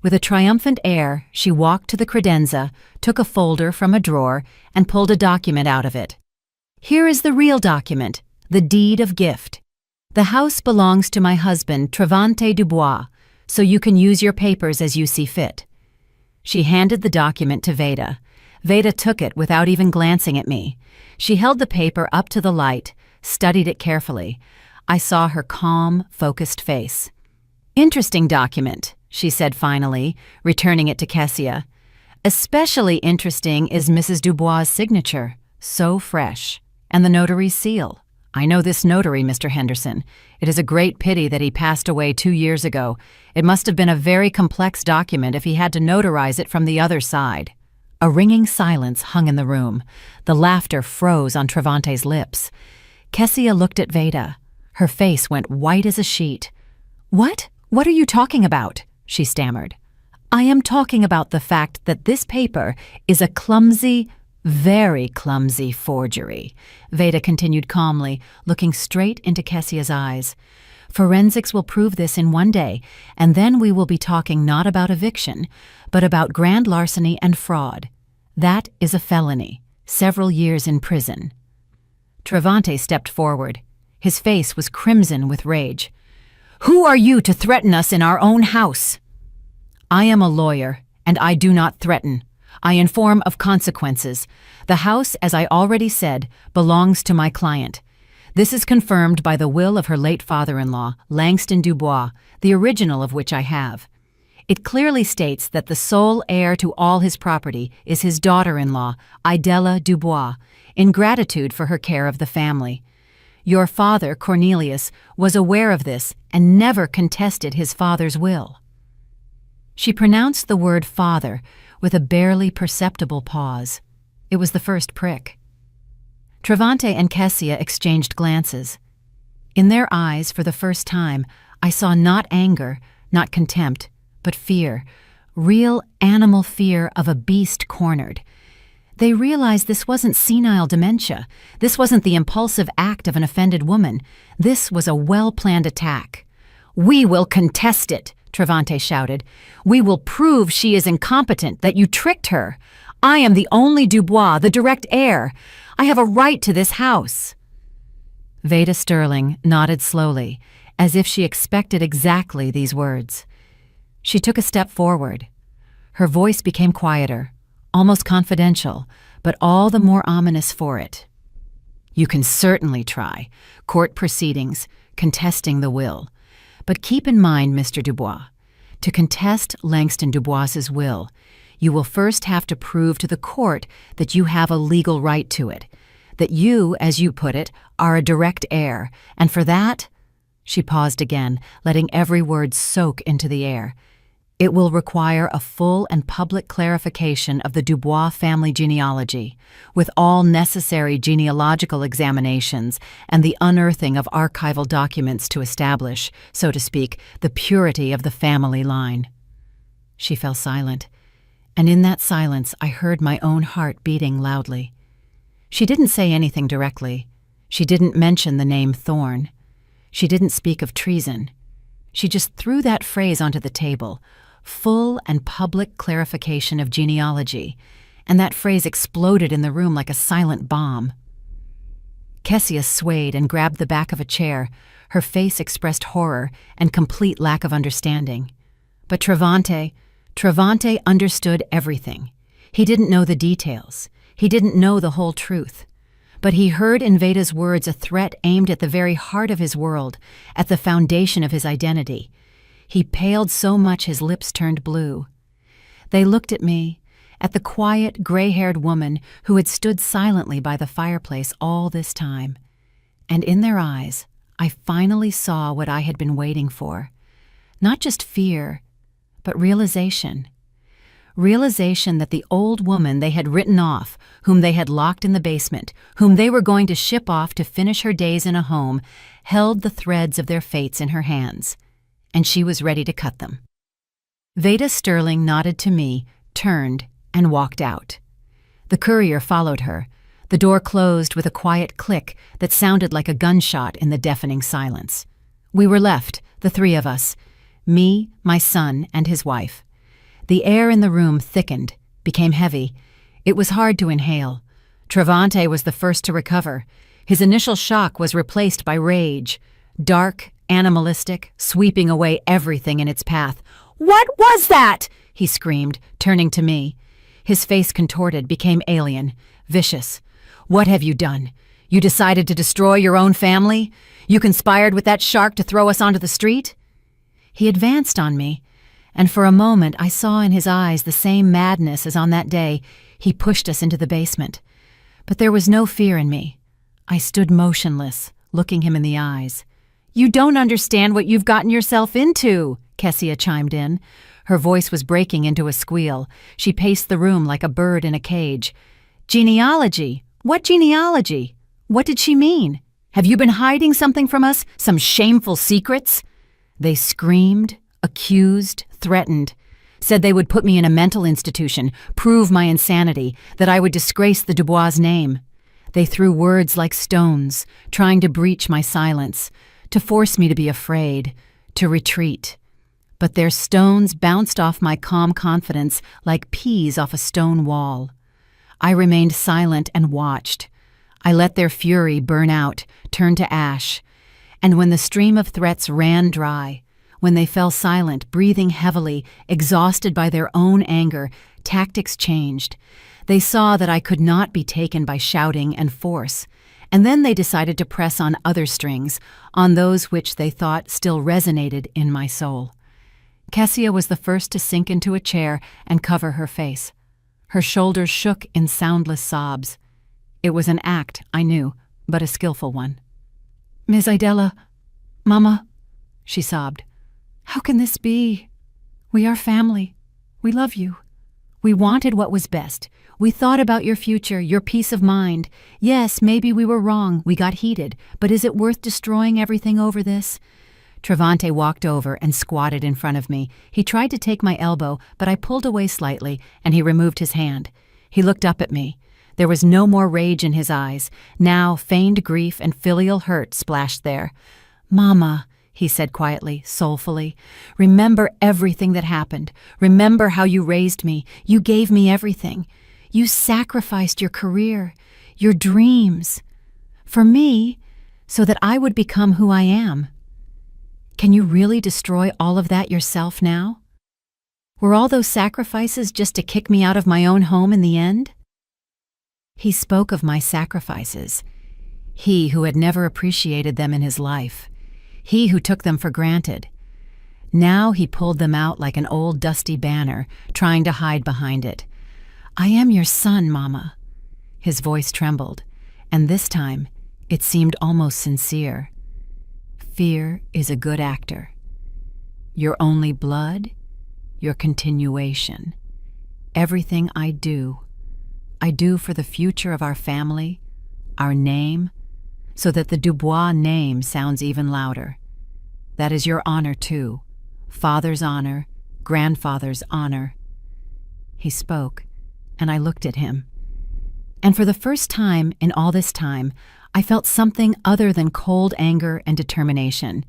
Speaker 1: With a triumphant air, she walked to the credenza, took a folder from a drawer, and pulled a document out of it. Here is the real document, the deed of gift. The house belongs to my husband, Travante Dubois, so you can use your papers as you see fit. She handed the document to Veda. Veda took it without even glancing at me. She held the paper up to the light, studied it carefully. I saw her calm, focused face. Interesting document, she said finally, returning it to Kessia. Especially interesting is Mrs. Dubois' signature, so fresh, and the notary's seal. I know this notary, Mr. Henderson. It is a great pity that he passed away 2 years ago. It must have been a very complex document if he had to notarize it from the other side. A ringing silence hung in the room. The laughter froze on Travante's lips. Kessia looked at Veda. Her face went white as a sheet. What? What are you talking about? She stammered. I am talking about the fact that this paper is a clumsy, very clumsy forgery, Veda continued calmly, looking straight into Kessia's eyes. Forensics will prove this in one day, and then we will be talking not about eviction, but about grand larceny and fraud. That is a felony, several years in prison. Travante stepped forward. His face was crimson with rage. Who are you to threaten us in our own house? I am a lawyer, and I do not threaten. I inform of consequences. The house, as I already said, belongs to my client. This is confirmed by the will of her late father-in-law, Langston Dubois, the original of which I have. It clearly states that the sole heir to all his property is his daughter-in-law, Idella Dubois, in gratitude for her care of the family. Your father, Cornelius, was aware of this and never contested his father's will. She pronounced the word father with a barely perceptible pause. It was the first prick. Travante and Kessia exchanged glances. In their eyes, for the first time, I saw not anger, not contempt, but fear, real animal fear of a beast cornered. They realized this wasn't senile dementia. This wasn't the impulsive act of an offended woman. This was a well-planned attack. We will contest it, Travante shouted. We will prove she is incompetent, that you tricked her. I am the only Dubois, the direct heir. I have a right to this house. Veda Sterling nodded slowly, as if she expected exactly these words. She took a step forward. Her voice became quieter, almost confidential, but all the more ominous for it. You can certainly try. Court proceedings, contesting the will. But keep in mind, Mr. Dubois, to contest Langston Dubois's will, you will first have to prove to the court that you have a legal right to it, that you, as you put it, are a direct heir, and for that, she paused again, letting every word soak into the air. It will require a full and public clarification of the Dubois family genealogy, with all necessary genealogical examinations and the unearthing of archival documents to establish, so to speak, the purity of the family line. She fell silent, and in that silence I heard my own heart beating loudly. She didn't say anything directly. She didn't mention the name Thorne. She didn't speak of treason. She just threw that phrase onto the table, full and public clarification of genealogy, and that phrase exploded in the room like a silent bomb. Kessia swayed and grabbed the back of a chair. Her face expressed horror and complete lack of understanding. But Travante understood everything. He didn't know the details. He didn't know the whole truth. But he heard in Veda's words a threat aimed at the very heart of his world, at the foundation of his identity. He paled so much his lips turned blue. They looked at me, at the quiet, gray-haired woman who had stood silently by the fireplace all this time. And in their eyes, I finally saw what I had been waiting for. Not just fear, but realization. Realization that the old woman they had written off, whom they had locked in the basement, whom they were going to ship off to finish her days in a home, held the threads of their fates in her hands, and she was ready to cut them. Veda Sterling nodded to me, turned, and walked out. The courier followed her. The door closed with a quiet click that sounded like a gunshot in the deafening silence. We were left, the three of us, me, my son, and his wife. The air in the room thickened, became heavy. It was hard to inhale. Travante was the first to recover. His initial shock was replaced by rage, dark, animalistic, sweeping away everything in its path. "What was that?" he screamed, turning to me. His face contorted, became alien, vicious. "What have you done? You decided to destroy your own family? You conspired with that shark to throw us onto the street?" He advanced on me, and for a moment I saw in his eyes the same madness as on that day he pushed us into the basement. But there was no fear in me. I stood motionless, looking him in the eyes. "You don't understand what you've gotten yourself into," Kessia chimed in. Her voice was breaking into a squeal. She paced the room like a bird in a cage. "Genealogy? What genealogy? What did she mean? Have you been hiding something from us? Some shameful secrets?" They screamed, accused, threatened, said they would put me in a mental institution, prove my insanity, that I would disgrace the Dubois' name. They threw words like stones, trying to breach my silence, to force me to be afraid, to retreat. But their stones bounced off my calm confidence like peas off a stone wall. I remained silent and watched. I let their fury burn out, turn to ash. And when the stream of threats ran dry, when they fell silent, breathing heavily, exhausted by their own anger, tactics changed. They saw that I could not be taken by shouting and force, and then they decided to press on other strings, on those which they thought still resonated in my soul. Kessia was the first to sink into a chair and cover her face. Her shoulders shook in soundless sobs. It was an act, I knew, but a skillful one. "Ms. Idella, Mama," she sobbed. "How can this be? We are family. We love you. We wanted what was best. We thought about your future, your peace of mind. Yes, maybe we were wrong, we got heated, but is it worth destroying everything over this?" Travante walked over and squatted in front of me. He tried to take my elbow, but I pulled away slightly, and he removed his hand. He looked up at me. There was no more rage in his eyes. Now feigned grief and filial hurt splashed there. "Mama," he said quietly, soulfully, "remember everything that happened. Remember how you raised me. You gave me everything. You sacrificed your career, your dreams, for me, so that I would become who I am. Can you really destroy all of that yourself now? Were all those sacrifices just to kick me out of my own home in the end?" He spoke of my sacrifices. He who had never appreciated them in his life. He who took them for granted. Now he pulled them out like an old dusty banner, trying to hide behind it. "I am your son, Mama." His voice trembled, and this time it seemed almost sincere. "Fear is a good actor. Your only blood, your continuation. Everything I do for the future of our family, our name, so that the Dubois name sounds even louder. That is your honor too, father's honor, grandfather's honor." He spoke, and I looked at him. And for the first time in all this time, I felt something other than cold anger and determination.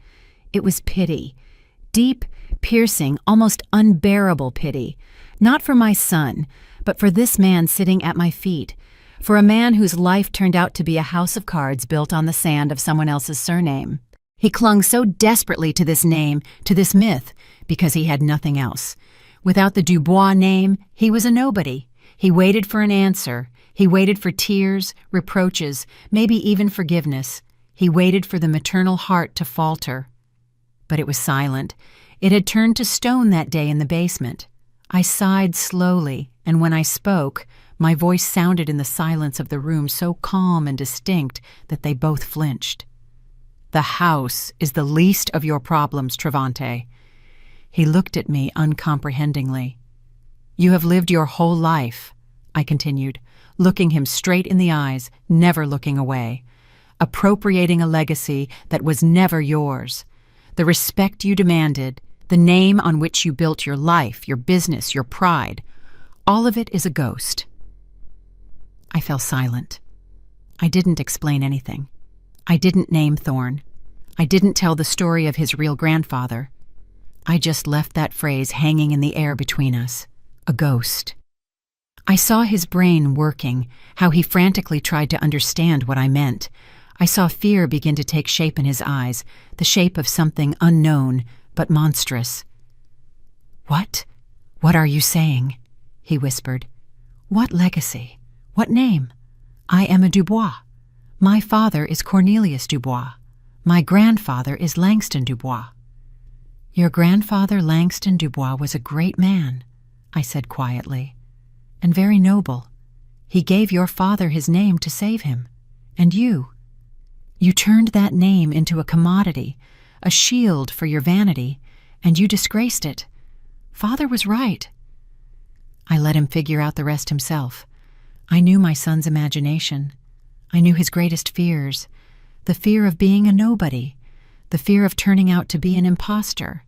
Speaker 1: It was pity, deep, piercing, almost unbearable pity, not for my son, but for this man sitting at my feet, for a man whose life turned out to be a house of cards built on the sand of someone else's surname. He clung so desperately to this name, to this myth, because he had nothing else. Without the Dubois name, he was a nobody. He waited for an answer. He waited for tears, reproaches, maybe even forgiveness. He waited for the maternal heart to falter. But it was silent. It had turned to stone that day in the basement. I sighed slowly, and when I spoke, my voice sounded in the silence of the room so calm and distinct that they both flinched. "The house is the least of your problems, Travante." He looked at me uncomprehendingly. "You have lived your whole life," I continued, looking him straight in the eyes, never looking away, "appropriating a legacy that was never yours. The respect you demanded, the name on which you built your life, your business, your pride, all of it is a ghost." I fell silent. I didn't explain anything. I didn't name Thorne. I didn't tell the story of his real grandfather. I just left that phrase hanging in the air between us. A ghost. I saw his brain working, how he frantically tried to understand what I meant. I saw fear begin to take shape in his eyes, the shape of something unknown, but monstrous. "What? What are you saying?" he whispered. "What legacy? What name? I am a Dubois. My father is Cornelius Dubois. My grandfather is Langston Dubois." "Your grandfather, Langston Dubois, was a great man," I said quietly, "and very noble. He gave your father his name to save him. And you turned that name into a commodity, a shield for your vanity, and you disgraced it. Father was right." I let him figure out the rest himself. I knew my son's imagination. I knew his greatest fears, the fear of being a nobody, the fear of turning out to be an imposter.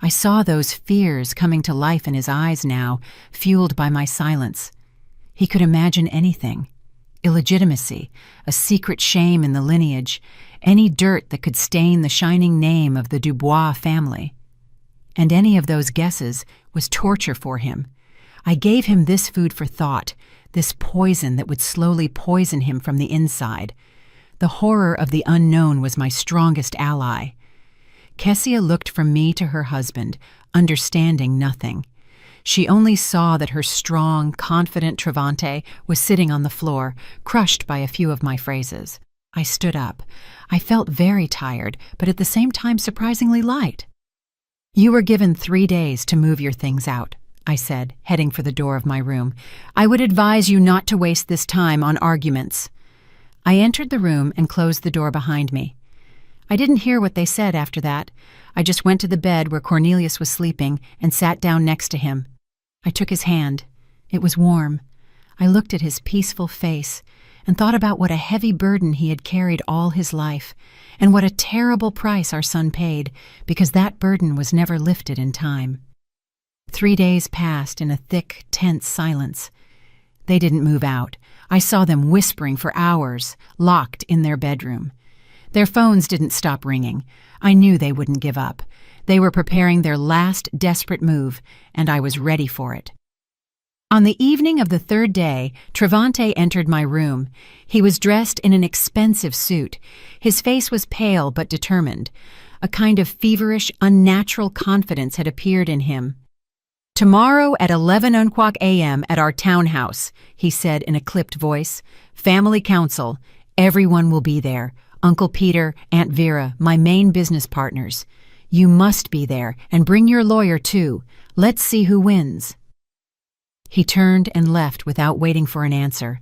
Speaker 1: I saw those fears coming to life in his eyes now, fueled by my silence. He could imagine anything. Illegitimacy, a secret shame in the lineage, any dirt that could stain the shining name of the Dubois family. And any of those guesses was torture for him. I gave him this food for thought, this poison that would slowly poison him from the inside. The horror of the unknown was my strongest ally. Kessia looked from me to her husband, understanding nothing. She only saw that her strong, confident Travante was sitting on the floor, crushed by a few of my phrases. I stood up. I felt very tired, but at the same time surprisingly light. "You were given 3 days to move your things out," I said, heading for the door of my room. "I would advise you not to waste this time on arguments." I entered the room and closed the door behind me. I didn't hear what they said after that. I just went to the bed where Cornelius was sleeping and sat down next to him. I took his hand. It was warm. I looked at his peaceful face and thought about what a heavy burden he had carried all his life, and what a terrible price our son paid, because that burden was never lifted in time. 3 days passed in a thick, tense silence. They didn't move out. I saw them whispering for hours, locked in their bedroom. Their phones didn't stop ringing. I knew they wouldn't give up. They were preparing their last desperate move, and I was ready for it. On the evening of the 3rd day, Travante entered my room. He was dressed in an expensive suit. His face was pale but determined. A kind of feverish, unnatural confidence had appeared in him. "Tomorrow at 11:00 a.m. at our townhouse," he said in a clipped voice. "Family council. Everyone will be there. Uncle Peter, Aunt Vera, my main business partners. You must be there, and bring your lawyer too. Let's see who wins." He turned and left without waiting for an answer.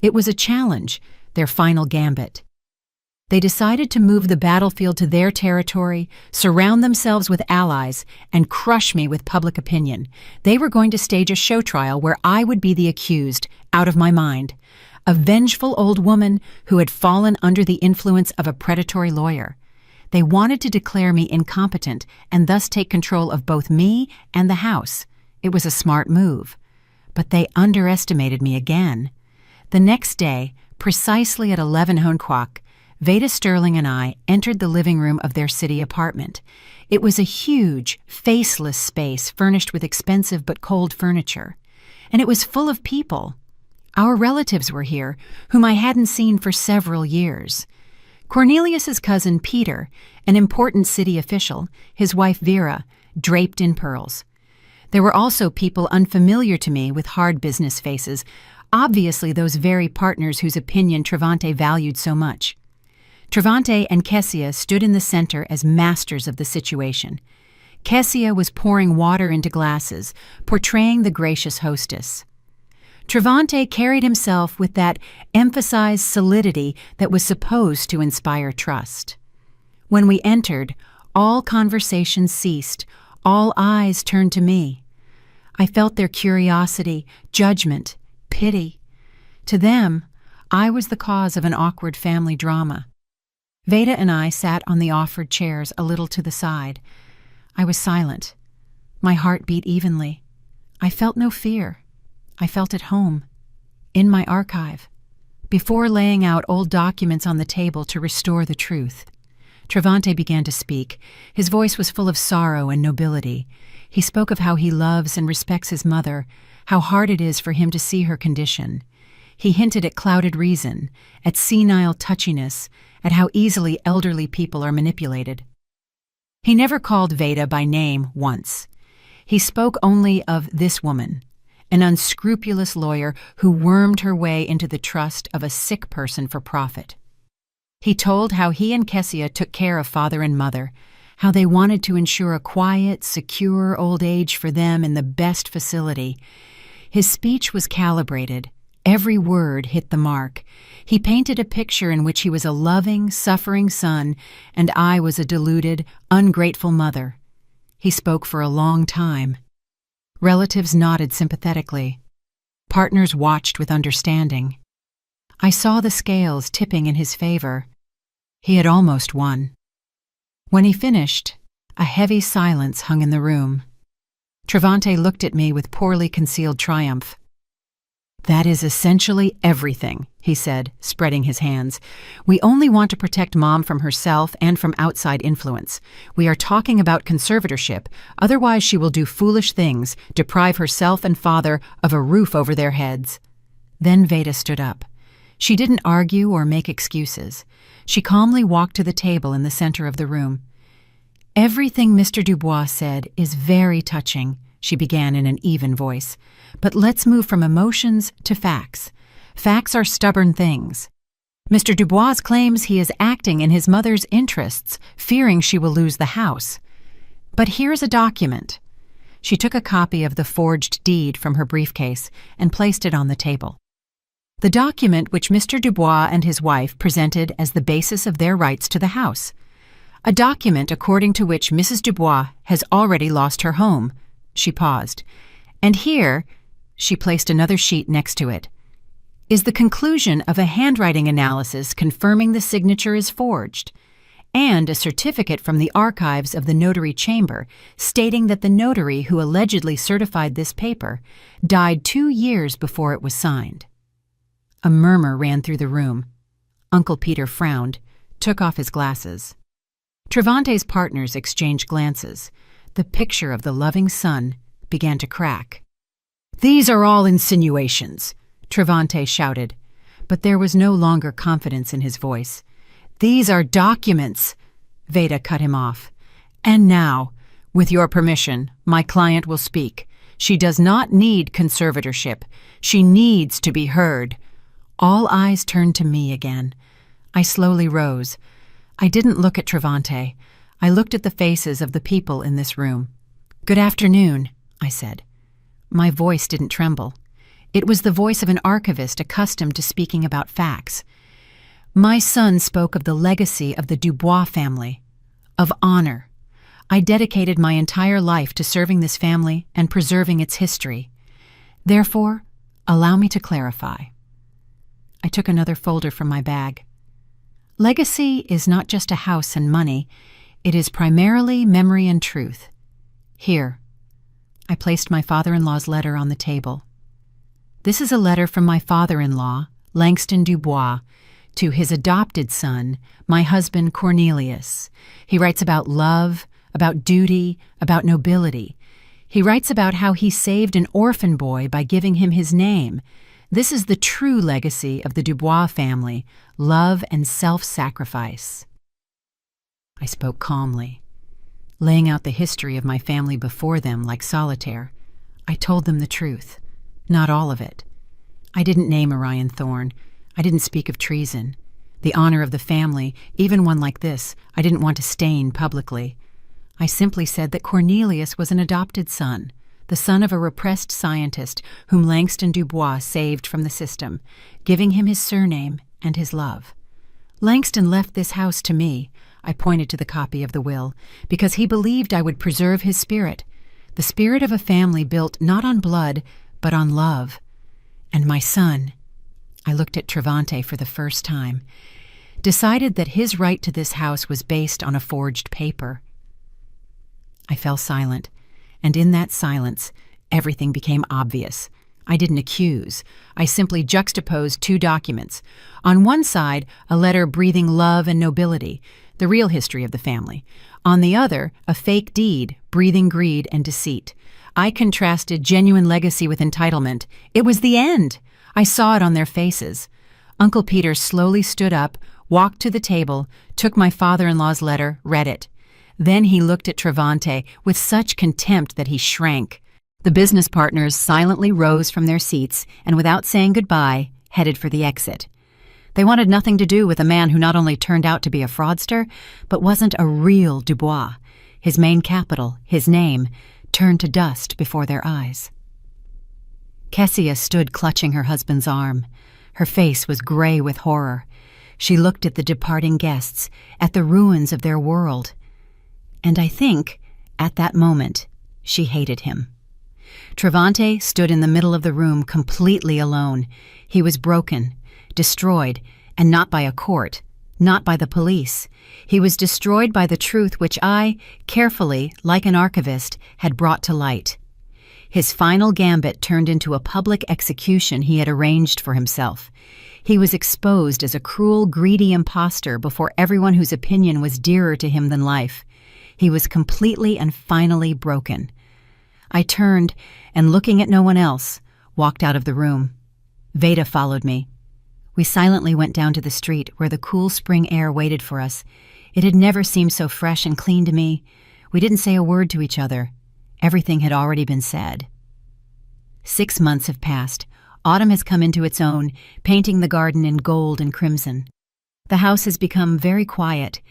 Speaker 1: It was a challenge, their final gambit. They decided to move the battlefield to their territory, surround themselves with allies, and crush me with public opinion. They were going to stage a show trial where I would be the accused, out of my mind. A vengeful old woman who had fallen under the influence of a predatory lawyer. They wanted to declare me incompetent and thus take control of both me and the house. It was a smart move. But they underestimated me again. The next day, precisely at 11:00, Veda Sterling and I entered the living room of their city apartment. It was a huge, faceless space furnished with expensive but cold furniture. And it was full of people. Our relatives were here, whom I hadn't seen for several years. Cornelius's cousin Peter, an important city official, his wife Vera, draped in pearls. There were also people unfamiliar to me with hard business faces, obviously those very partners whose opinion Travante valued so much. Travante and Kessia stood in the center as masters of the situation. Kessia was pouring water into glasses, portraying the gracious hostess. Travante carried himself with that emphasized solidity that was supposed to inspire trust. When we entered, all conversation ceased, all eyes turned to me. I felt their curiosity, judgment, pity. To them, I was the cause of an awkward family drama. Veda and I sat on the offered chairs a little to the side. I was silent. My heart beat evenly. I felt no fear. I felt at home, in my archive, before laying out old documents on the table to restore the truth. Travante began to speak. His voice was full of sorrow and nobility. He spoke of how he loves and respects his mother, how hard it is for him to see her condition. He hinted at clouded reason, at senile touchiness, at how easily elderly people are manipulated. He never called Veda by name once. He spoke only of this woman, an unscrupulous lawyer who wormed her way into the trust of a sick person for profit. He told how he and Kessia took care of father and mother, how they wanted to ensure a quiet, secure old age for them in the best facility. His speech was calibrated. Every word hit the mark. He painted a picture in which he was a loving, suffering son, and I was a deluded, ungrateful mother. He spoke for a long time. Relatives nodded sympathetically. Partners watched with understanding. I saw the scales tipping in his favor. He had almost won. When he finished, a heavy silence hung in the room. Travante looked at me with poorly concealed triumph. "That is essentially everything," he said, spreading his hands. "We only want to protect Mom from herself and from outside influence. We are talking about conservatorship, otherwise she will do foolish things, deprive herself and father of a roof over their heads." Then Veda stood up. She didn't argue or make excuses. She calmly walked to the table in the center of the room. "Everything Mr. Dubois said is very touching," she began in an even voice. "But let's move from emotions to facts. Facts are stubborn things. Mr. Dubois claims he is acting in his mother's interests, fearing she will lose the house. But here's a document." She took a copy of the forged deed from her briefcase and placed it on the table. The document which Mr. Dubois and his wife presented as the basis of their rights to the house. A document according to which Mrs. Dubois has already lost her home. She paused. "And here," she placed another sheet next to it, "is the conclusion of a handwriting analysis confirming the signature is forged, and a certificate from the archives of the notary chamber stating that the notary who allegedly certified this paper died 2 years before it was signed." A murmur ran through the room. Uncle Peter frowned, took off his glasses. Travante's partners exchanged glances. The picture of the loving son began to crack. "These are all insinuations," Travante shouted, but there was no longer confidence in his voice. "These are documents," Veda cut him off. "And now, with your permission, my client will speak. She does not need conservatorship. She needs to be heard." All eyes turned to me again. I slowly rose. I didn't look at Travante. I looked at the faces of the people in this room. "Good afternoon," I said. My voice didn't tremble. It was the voice of an archivist accustomed to speaking about facts. My son spoke of the legacy of the Dubois family, of honor. I dedicated my entire life to serving this family and preserving its history. Therefore, allow me to clarify. I took another folder from my bag. Legacy is not just a house and money. It is primarily memory and truth. Here. I placed my father-in-law's letter on the table. This is a letter from my father-in-law, Langston Dubois, to his adopted son, my husband Cornelius. He writes about love, about duty, about nobility. He writes about how he saved an orphan boy by giving him his name, This is the true legacy of the Dubois family, love and self-sacrifice. I spoke calmly, laying out the history of my family before them like solitaire. I told them the truth, not all of it. I didn't name Orion Thorne. I didn't speak of treason. The honor of the family, even one like this, I didn't want to stain publicly. I simply said that Cornelius was an adopted son, the son of a repressed scientist whom Langston Dubois saved from the system, giving him his surname and his love. Langston left this house to me, I pointed to the copy of the will, because he believed I would preserve his spirit, the spirit of a family built not on blood, but on love. And my son, I looked at Travante for the first time, decided that his right to this house was based on a forged paper. I fell silent, and in that silence, everything became obvious. I didn't accuse. I simply juxtaposed two documents. On one side, a letter breathing love and nobility, the real history of the family. On the other, a fake deed, breathing greed and deceit. I contrasted genuine legacy with entitlement. It was the end. I saw it on their faces. Uncle Peter slowly stood up, walked to the table, took my father-in-law's letter, read it. Then he looked at Travante with such contempt that he shrank. The business partners silently rose from their seats and, without saying goodbye, headed for the exit. They wanted nothing to do with a man who not only turned out to be a fraudster, but wasn't a real Dubois. His main capital, his name, turned to dust before their eyes. Kessia stood clutching her husband's arm. Her face was gray with horror. She looked at the departing guests, at the ruins of their world. And I think, at that moment, she hated him. Travante stood in the middle of the room completely alone. He was broken, destroyed, and not by a court, not by the police. He was destroyed by the truth which I, carefully, like an archivist, had brought to light. His final gambit turned into a public execution he had arranged for himself. He was exposed as a cruel, greedy impostor before everyone whose opinion was dearer to him than life. He was completely and finally broken. I turned and, looking at no one else, walked out of the room. Veda followed me. We silently went down to the street where the cool spring air waited for us. It had never seemed so fresh and clean to me. We didn't say a word to each other. Everything had already been said. 6 months have passed. Autumn has come into its own, painting the garden in gold and crimson. The house has become very quiet.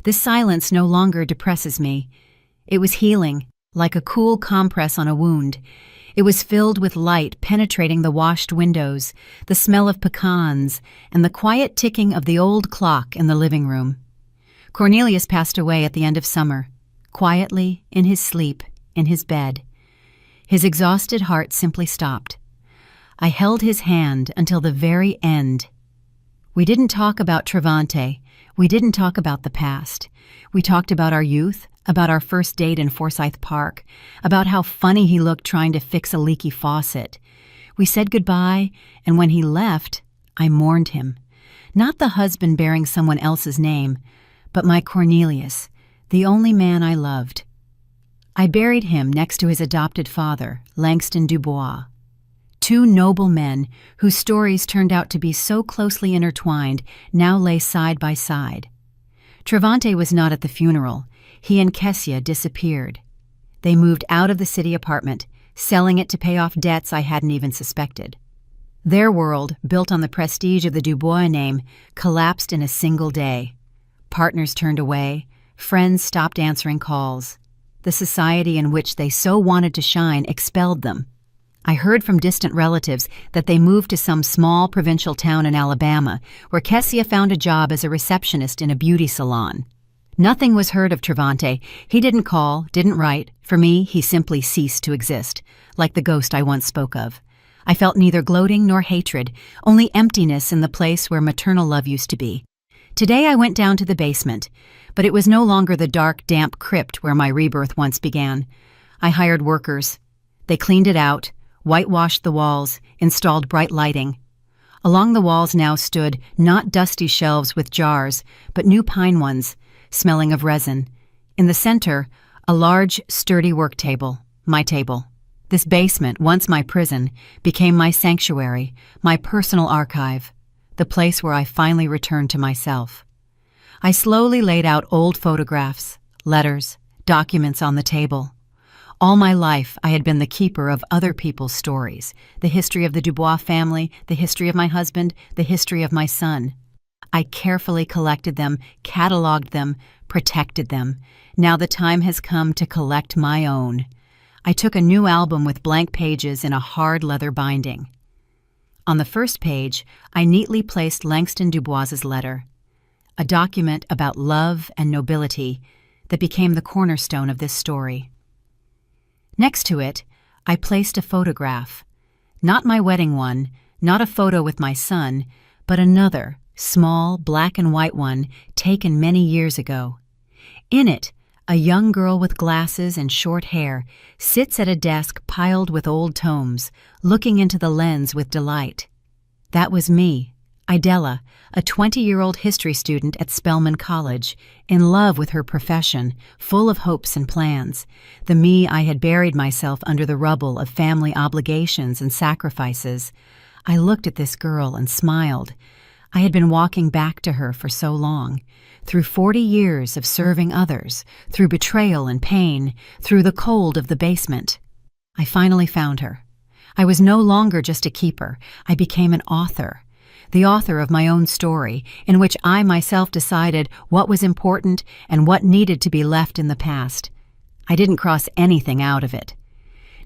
Speaker 1: This silence no longer depresses me. It was healing, like a cool compress on a wound. It was filled with light penetrating the washed windows, the smell of pecans, and the quiet ticking of the old clock in the living room. Cornelius passed away at the end of summer, quietly, in his sleep, in his bed. His exhausted heart simply stopped. I held his hand until the very end. We didn't talk about Travante. We didn't talk about the past. We talked about our youth, about our first date in Forsyth Park, about how funny he looked trying to fix a leaky faucet. We said goodbye, and when he left, I mourned him. Not the husband bearing someone else's name, but my Cornelius, the only man I loved. I buried him next to his adopted father, Langston Dubois. Two noble men, whose stories turned out to be so closely intertwined, now lay side by side. Travante was not at the funeral. He and Kessia disappeared. They moved out of the city apartment, selling it to pay off debts I hadn't even suspected. Their world, built on the prestige of the Dubois name, collapsed in a single day. Partners turned away. Friends stopped answering calls. The society in which they so wanted to shine expelled them. I heard from distant relatives that they moved to some small provincial town in Alabama, where Kessia found a job as a receptionist in a beauty salon. Nothing was heard of Travante. He didn't call, didn't write. For me, he simply ceased to exist, like the ghost I once spoke of. I felt neither gloating nor hatred, only emptiness in the place where maternal love used to be. Today I went down to the basement, but it was no longer the dark, damp crypt where my rebirth once began. I hired workers. They cleaned it out, whitewashed the walls, installed bright lighting. Along the walls now stood not dusty shelves with jars, but new pine ones, smelling of resin. In the center, a large, sturdy work table, my table. This basement, once my prison, became my sanctuary, my personal archive, the place where I finally returned to myself. I slowly laid out old photographs, letters, documents on the table. All my life, I had been the keeper of other people's stories, the history of the Dubois family, the history of my husband, the history of my son. I carefully collected them, cataloged them, protected them. Now the time has come to collect my own. I took a new album with blank pages in a hard leather binding. On the first page, I neatly placed Langston Dubois's letter, a document about love and nobility that became the cornerstone of this story. Next to it, I placed a photograph, not my wedding one, not a photo with my son, but another, small, black and white one taken many years ago. In it, a young girl with glasses and short hair sits at a desk piled with old tomes, looking into the lens with delight. That was me, Idella, a 20-year-old history student at Spelman College, in love with her profession, full of hopes and plans. The me I had buried myself under the rubble of family obligations and sacrifices. I looked at this girl and smiled. I had been walking back to her for so long, through 40 years of serving others, through betrayal and pain, through the cold of the basement. I finally found her. I was no longer just a keeper. I became an author. The author of my own story, in which I myself decided what was important and what needed to be left in the past. I didn't cross anything out of it.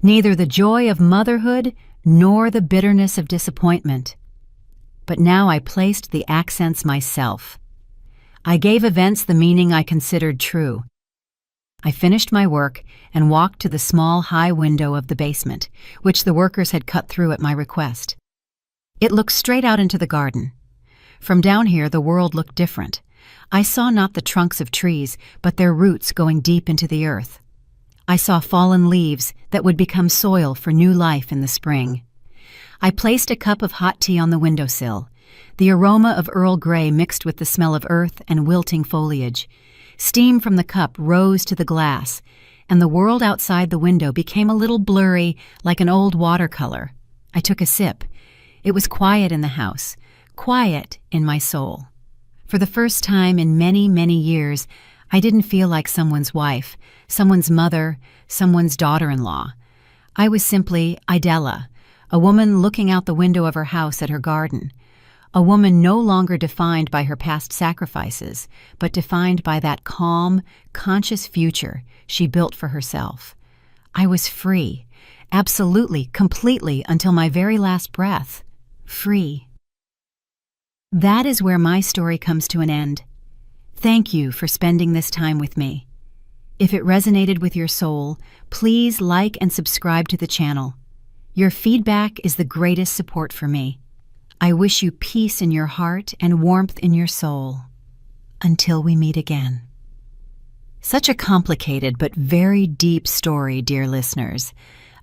Speaker 1: Neither the joy of motherhood nor the bitterness of disappointment. But now I placed the accents myself. I gave events the meaning I considered true. I finished my work and walked to the small high window of the basement, which the workers had cut through at my request. It looked straight out into the garden. From down here, the world looked different. I saw not the trunks of trees, but their roots going deep into the earth. I saw fallen leaves that would become soil for new life in the spring. I placed a cup of hot tea on the windowsill. The aroma of Earl Grey mixed with the smell of earth and wilting foliage. Steam from the cup rose to the glass, and the world outside the window became a little blurry, like an old watercolor. I took a sip. It was quiet in the house, quiet in my soul. For the first time in many, many years, I didn't feel like someone's wife, someone's mother, someone's daughter-in-law. I was simply Idella, a woman looking out the window of her house at her garden. A woman no longer defined by her past sacrifices, but defined by that calm, conscious future she built for herself. I was free, absolutely, completely, until my very last breath. Free. That is where my story comes to an end. Thank you for spending this time with me. If it resonated with your soul, please like and subscribe to the channel. Your feedback is the greatest support for me. I wish you peace in your heart and warmth in your soul. Until we meet again. Such a complicated but very deep story, dear listeners.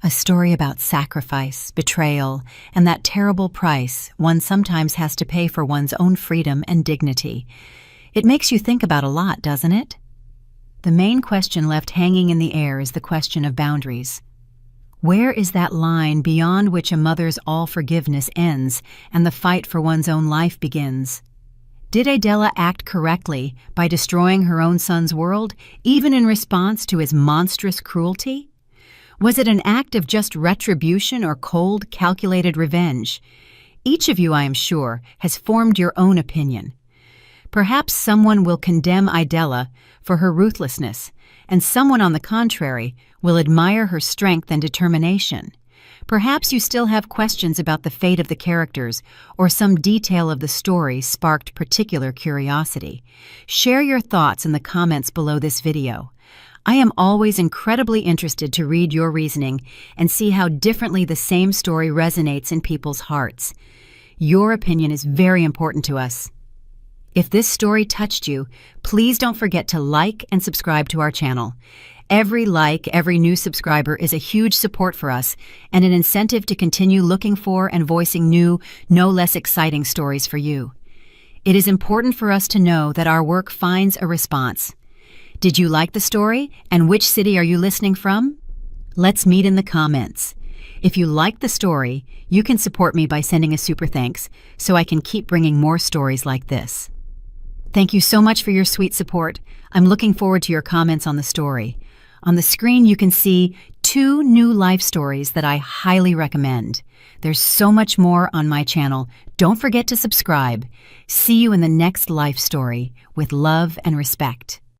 Speaker 1: A story about sacrifice, betrayal, and that terrible price one sometimes has to pay for one's own freedom and dignity. It makes you think about a lot, doesn't it? The main question left hanging in the air is the question of boundaries. Where is that line beyond which a mother's all-forgiveness ends and the fight for one's own life begins? Did Idella act correctly by destroying her own son's world, even in response to his monstrous cruelty? Was it an act of just retribution or cold, calculated revenge? Each of you, I am sure, has formed your own opinion. Perhaps someone will condemn Idella for her ruthlessness, and someone, on the contrary, will admire her strength and determination. Perhaps you still have questions about the fate of the characters, or some detail of the story sparked particular curiosity. Share your thoughts in the comments below this video. I am always incredibly interested to read your reasoning and see how differently the same story resonates in people's hearts. Your opinion is very important to us. If this story touched you, please don't forget to like and subscribe to our channel. Every like, every new subscriber is a huge support for us and an incentive to continue looking for and voicing new, no less exciting stories for you. It is important for us to know that our work finds a response. Did you like the story, and which city are you listening from? Let's meet in the comments. If you liked the story, you can support me by sending a super thanks so I can keep bringing more stories like this. Thank you so much for your sweet support. I'm looking forward to your comments on the story. On the screen, you can see 2 new life stories that I highly recommend. There's so much more on my channel. Don't forget to subscribe. See you in the next life story with love and respect.